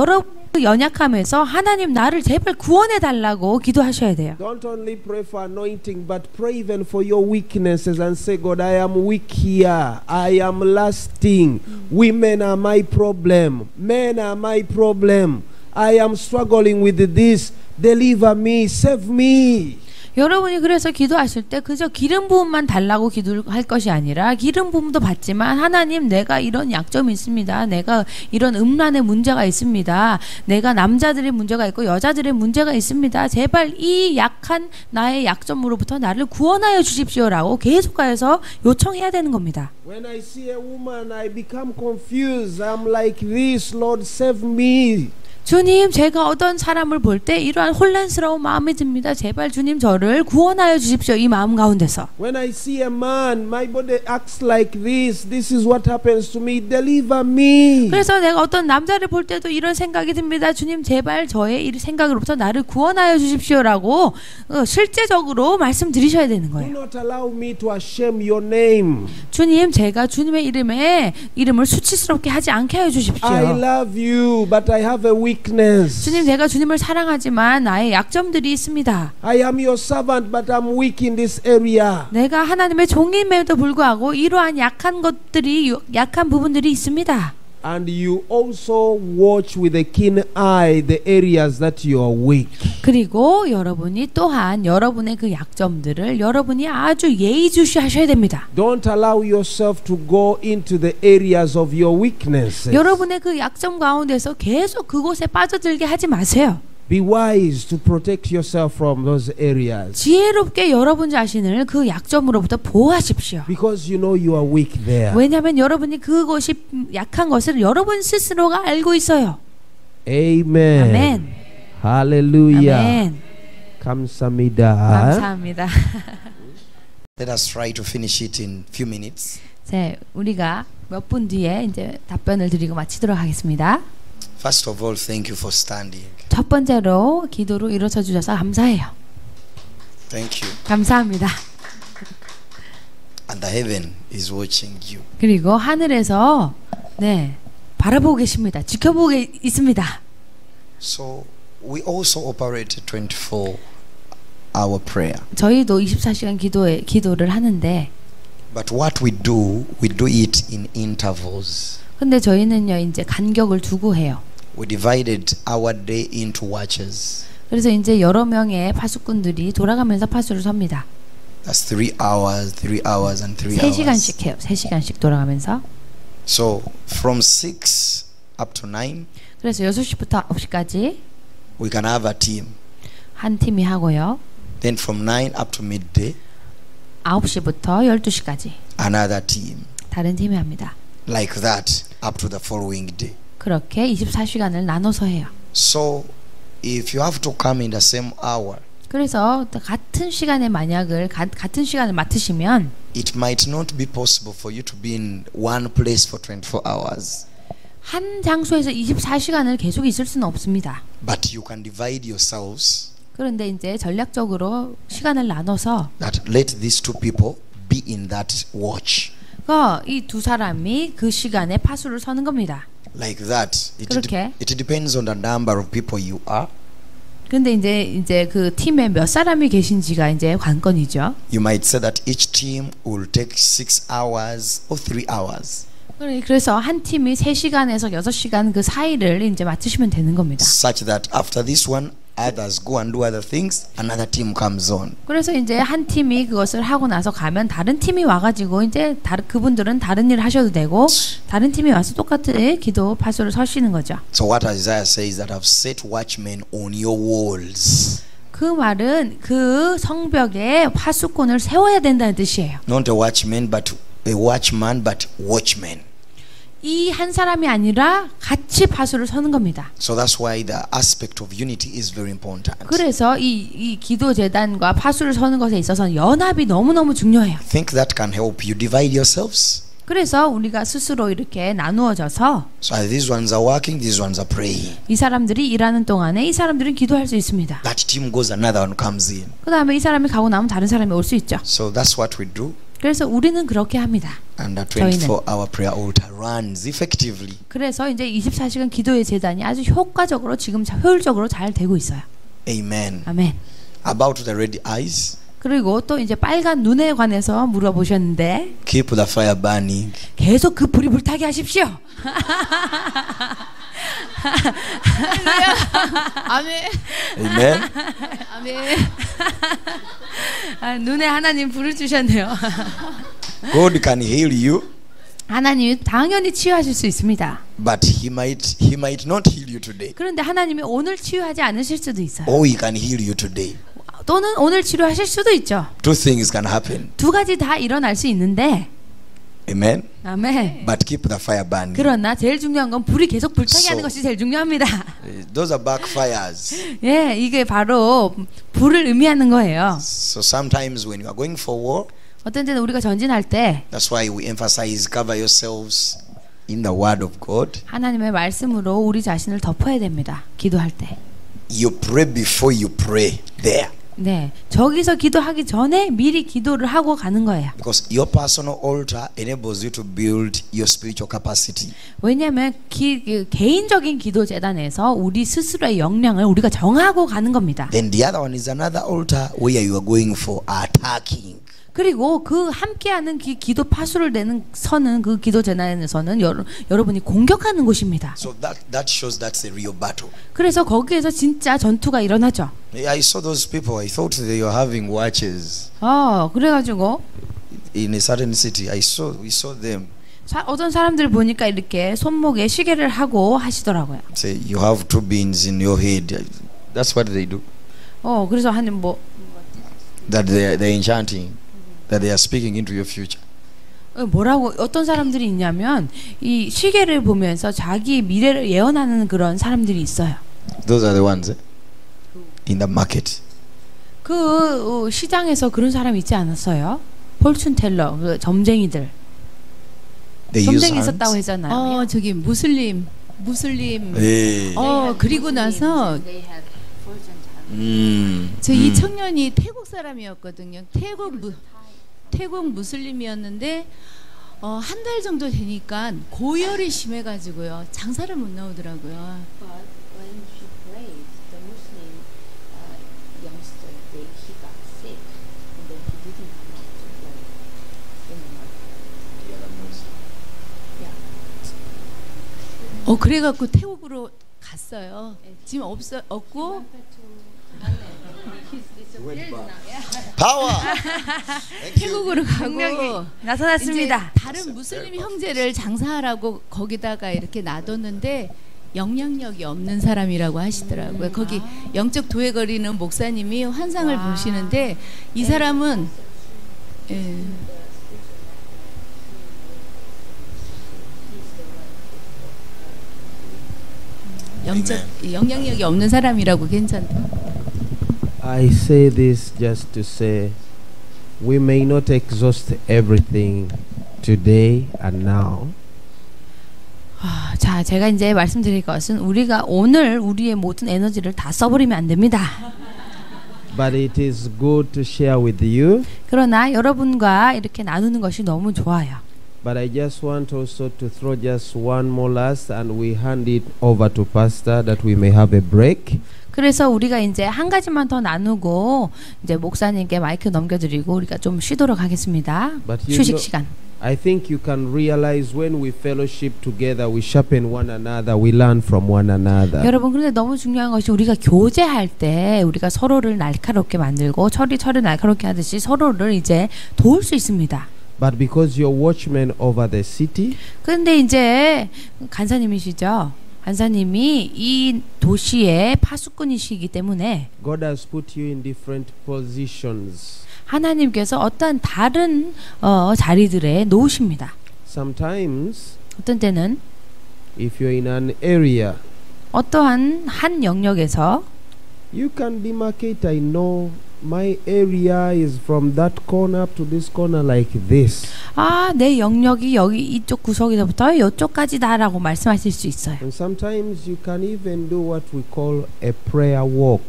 연약함에서 하나님 나를 제발 구원해 달라고 기도하셔야 돼요. Don't only pray for anointing, but pray even for your weaknesses and say, "God, I am weak here. I am lasting. Women are my problem. Men are my problem. I am struggling with this. Deliver me, save me. 여러분이 그래서 기도하실 때 그저 기름 부음만 달라고 기도할 것이 아니라 기름 부음도 받지만 하나님 내가 이런 약점이 있습니다. 내가 이런 음란의 문제가 있습니다. 내가 남자들의 문제가 있고 여자들의 문제가 있습니다. 제발 이 약한 나의 약점으로부터 나를 구원하여 주십시오라고 계속해서 요청해야 되는 겁니다. When I see a woman, I become confused. I'm like this, Lord, save me. 주님, 제가 어떤 사람을 볼 때 이러한 혼란스러운 마음이 듭니다. 제발 주님 저를 구원하여 주십시오. 이 마음 가운데서. When I see a man, my body acts like this. This is what happens to me. Deliver me. 그래서 내가 어떤 남자를 볼 때도 이런 생각이 듭니다. 주님, 제발 저의 이 생각으로부터 나를 구원하여 주십시오라고 실제적으로 말씀드리셔야 되는 Do 거예요. not allow me to ashame your name. 주님, 제가 주님의 이름을 수치스럽게 하지 않게 하여 주십시오. I love you, but I have a weakness. 주님, 제가 주님을 사랑하지만 나의 약점들이 있습니다. I am your servant, but I'm weak in this area. 내가 하나님의 종임에도 불구하고 이러한 약한 부분들이 있습니다. And you also watch with a keen eye the areas that you are weak. 그리고 여러분이 또한 여러분의 그 약점들을 여러분이 아주 예의주시하셔야 됩니다. Don't allow yourself to go into the areas of your weaknesses. 여러분의 그 약점 가운데서 계속 그곳에 빠져들게 하지 마세요. Be wise to protect yourself from those areas. 지혜롭게 여러분 자신을 그 약점으로부터 보호하십시오. Because you know you are weak there. 왜냐하면 여러분이 그것이 약한 것을 여러분 스스로가 알고 있어요. Amen. 아멘. Hallelujah. 아멘. 감사합니다. 감사합니다. Let us try to finish it in few minutes. 자, 우리가 몇 분 뒤에 이제 답변을 드리고 마치도록 하겠습니다. First of all, thank you for standing. 첫 번째로 기도로 일어서 주셔서 감사해요. Thank you. 감사합니다. And the heaven is watching you. 그리고 하늘에서 바라보고 계십니다. 지켜보고 있습니다. So we also operate a 24-hour prayer. 저희도 24시간 기도를 하는데, But what we do it in intervals. 근데 저희는요 이제 간격을 두고 해요. We divided our day into watches. 그래서 이제 여러 명의 파수꾼들이 돌아가면서 파수를 섭니다. That's 3 hours, 3 hours, and 3 hours. 3시간씩 해요. 3시간씩 돌아가면서. So from 6 up to 9, 그래서 6시부터 9시까지 we can have a team. 한 팀이 하고요. Then from 9 up to midday, 9시부터 12시까지 another team. 다른 팀이 합니다. Like that up to the following day. 그렇게 24시간을 나눠서 해요. So if you have to come in the same hour, 그래서 같은 시간에 같은 시간을 맡으시면 it might not be possible for you to be in one place for 24 hours. 한 장소에서 24시간을 계속 있을 수는 없습니다. But you can divide yourselves 그런데 이제 전략적으로 시간을 나눠서 that let these two people be in that watch. 이 두 사람이 그 시간에 파수를 서는 겁니다. Like that. 그렇게. It depends on the number of people you are. 근데 이제 그 팀에 몇 사람이 계신지가 이제 관건이죠. You might say that each team will take 6 hours or 3 hours. 그래서 한 팀이 3시간에서 6시간 그 사이를 이제 맡으시면 되는 겁니다. Such that after this one, others go and do other things, another team comes on. 그래서 이제 한 팀이 그것을 하고 나서 가면 다른 팀이 와가지고 이제 그분들은 다른 일을 하셔도 되고 다른 팀이 와서 똑같은 기도 파수를 서시는 거죠. So what Isaiah says that I've set watchmen on your walls. 그 말은 그 성벽에 파수꾼을 세워야 된다는 뜻이에요. Not a watchman, but a watchman, but watchmen. 이 한 사람이 아니라 같이 파수를 서는 겁니다. So that's why the aspect of unity is very important. 그래서 이 기도 재단과 파수를 서는 것에 있어서 연합이 너무너무 중요해요. I think that can help you divide yourselves. 그래서 우리가 스스로 이렇게 나누어져서 So as these ones are working, these ones are praying. 이 사람들이 일하는 동안에 이 사람들은 기도할 수 있습니다. That team goes, another one comes in. 그 다음에 이 사람이 가고 나면 다른 사람이 올 수 있죠. So that's what we do. 그래서 우리는 그렇게 합니다. And the 24-hour prayer altar runs effectively. 그래서 이제 24시간 기도의 재단이 아주 효과적으로 지금 효율적으로 잘 되고 있어요. Amen. 아멘. About the red eyes, 그리고 또 이제 빨간 눈에 관해서 물어보셨는데 keep the fire burning. 계속 그 불이 불타게 하십시오. 아멘. Amen. 아멘. 아, 눈에 하나님 불을 주셨네요. God can heal you, 하나님이 당연히 치유하실 수 있습니다. but he might not heal you today. 그런데 하나님이 오늘 치유하지 않으실 수도 있어요. Or he can heal you today. 또는 오늘 치료하실 수도 있죠. Two things can happen. 두 가지 다 일어날 수 있는데, Amen. 아멘. But keep the fire burning. 그러나 제일 중요한 건 불이 계속 불타게 So- 하는 것이 제일 중요합니다. Those are backfires. 예, 이게 바로 불을 의미하는 거예요. So sometimes when you are going for war, 어떤 때는 우리가 전진할 때 that's why we emphasize cover yourselves in the word of God. 하나님의 말씀으로 우리 자신을 덮어야 됩니다. 기도할 때. You pray before you pray there. 네, 저기서 기도하기 전에 미리 기도를 하고 가는 거예요. Because your personal altar enables you to build your spiritual capacity. 왜냐하면 개인적인 기도 재단에서 우리 스스로의 역량을 우리가 정하고 가는 겁니다. Then the other one is another altar where you are going for attacking. 그리고 그 함께하는 기도 파수를 내는 서는 그 기도 재단에서는 여러분이 공격하는 곳입니다. So that shows that's a real battle. 그래서 거기에서 진짜 전투가 일어나죠. I saw those people. I thought they were having watches 그래가지고 in a certain city. We saw them. 어떤 사람들 보니까 이렇게 손목에 시계를 하고 하시더라고요. Say you have two beans in your head. That's what they do. 그래서 하는 뭐 That they're enchanting. That they are speaking into your future. 뭐라고 어떤 사람들이 있냐면 이 시계를 보면서 자기 미래를 예언하는 그런 사람들이 있어요. Those are the ones in the market. 그 시장에서 그런 사람 있지 않았어요? 폴춘 텔러, 그 점쟁이들. They use 점쟁이 있었다고 hands. 했잖아요. 저기 무슬림. Hey. 그리고 나서 저 이 청년이 태국 사람이었거든요. 태국 무슬림이었는데 한 달 정도 되니까 고열이 심해가지고요. 장사를 못 나오더라고요. 그래갖고 태국으로 갔어요. 지금 없고 Power. 태국으로 가고 나타났습니다. 이제 다른 무슬림 형제를 장사하라고 거기다가 이렇게 놔뒀는데 영향력이 없는 사람이라고 하시더라고요. 거기 영적 도회 거리는 목사님이 환상을 보시는데 이 사람은 영적 영향력이 없는 사람이라고 괜찮다. I say this just to say we may not exhaust everything today and now. 자, 제가 이제 말씀드릴 것은 우리가 오늘 우리의 모든 에너지를 다 써버리면 안 됩니다. But it is good to share with you. 그러나 여러분과 이렇게 나누는 것이 너무 좋아요. But I just want also to throw just one more last and we hand it over to Pastor that we may have a break. 그래서 우리가 이제 한 가지만 더 나누고 이제 목사님께 마이크 넘겨드리고 우리가 좀 쉬도록 하겠습니다. 휴식 시간. I think you can realize when we fellowship together, we sharpen one another, we learn from one another. 여러분, 그런데 너무 중요한 것이 우리가 교제할 때 우리가 서로를 날카롭게 만들고 철이 날카롭게 하듯이 서로를 이제 도울 수 있습니다. But because you're watchmen over the city, 그런데 이제 간사님이시죠. 간사님이 이 도시의 파수꾼이시기 때문에 God has put you in different positions. 하나님께서 어떤 다른 자리들에 놓으십니다. Sometimes, 어떤 때는 if you're in an area, 어떠한 한 영역에서 you can demarcate. I know my area is from that corner up to this corner like this. 내 영역이 여기 이쪽 구석에서부터 이쪽까지다라고 말씀하실 수 있어요. And sometimes you can even do what we call a prayer walk.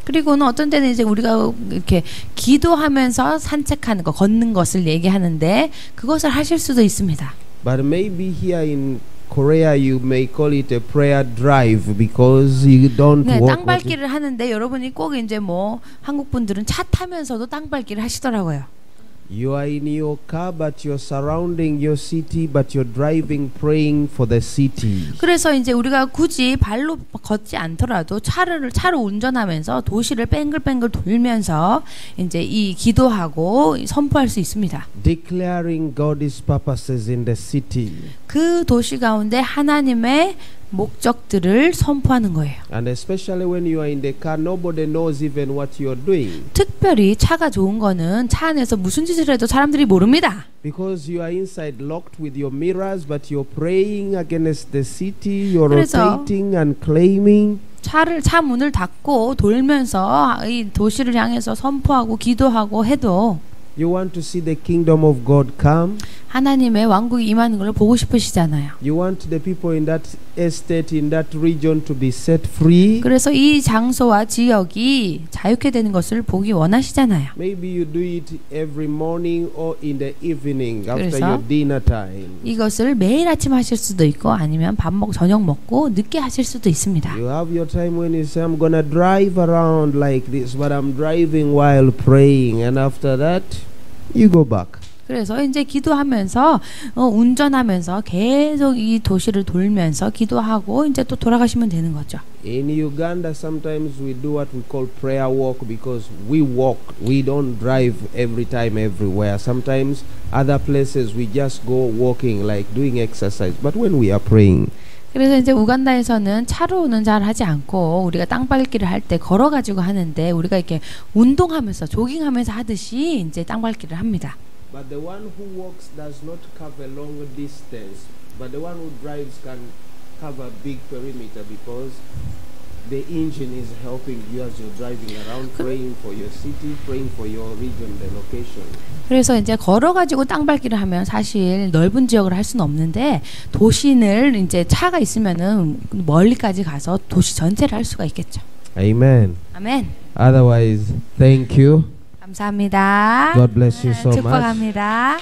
그리고는 어떤 때는 이제 우리가 이렇게 기도하면서 산책하는 거, 걷는 것을 얘기하는데 그것을 하실 수도 있습니다. But maybe here in Korea you may call it a prayer drive because you don't 네, walk. 땅밟기를 하는데 여러분이 꼭 이제 뭐 한국 분들은 차 타면서도 땅밟기를 하시더라고요. You are in your car, but you're surrounding your city, but you're driving, praying for the city. 그래서 이제 우리가 굳이 발로 걷지 않더라도 차로 운전하면서 도시를 뱅글뱅글 돌면서 이제 이 기도하고 선포할 수 있습니다. Declaring God's purposes in the city. 그 도시 가운데 하나님의 목적들을 선포하는 거예요. And especially when you are in the car, nobody knows even what you're doing. 특별히 차가 좋은 거는 차 안에서 무슨 짓을 해도 사람들이 모릅니다. Because you are inside locked with your mirrors, but you're praying against the city, you're 그래서 rotating and claiming. 차 문을 닫고 돌면서 이 도시를 향해서 선포하고 기도하고 해도 You want to see the kingdom of God come. 하나님의 왕국이 임하는 걸 보고 싶으시잖아요. You want the people in that estate, in that region to be set free. 그래서 이 장소와 지역이 자유케 되는 것을 보기 원하시잖아요. Maybe you do it every morning or in the evening after 그래서 your dinner time. 이것을 매일 아침 하실 수도 있고 아니면 저녁 먹고 늦게 하실 수도 있습니다. You have your time when you say, I'm gonna drive around like this, but I'm driving while praying, and after that, you go back. 그래서 이제 기도하면서 운전하면서 계속 이 도시를 돌면서 기도하고 이제 또 돌아가시면 되는 거죠. In Uganda, sometimes we do what we call prayer walk because we walk. We don't drive every time everywhere. Sometimes other places we just go walking like doing exercise. But when we are praying, 그래서 이제 우간다에서는 차로는 잘 하지 않고 우리가 땅밟기를 할 때 걸어가지고 하는데 우리가 이렇게 운동하면서 조깅하면서 하듯이 이제 땅밟기를 합니다. but the one who walks does not cover long distance, but the one who drives can cover big perimeter because the engine is helping you as you're driving around, praying for your city, praying for your region, the location. 그래서 이제 걸어가지고 땅밟기를 하면 사실 넓은 지역을 할 수는 없는데 도시를 이제 차가 있으면은 멀리까지 가서 도시 전체를 할 수가 있겠죠. Amen. 아멘. Otherwise, thank you. 감사합니다. God bless you so much. 축복합니다.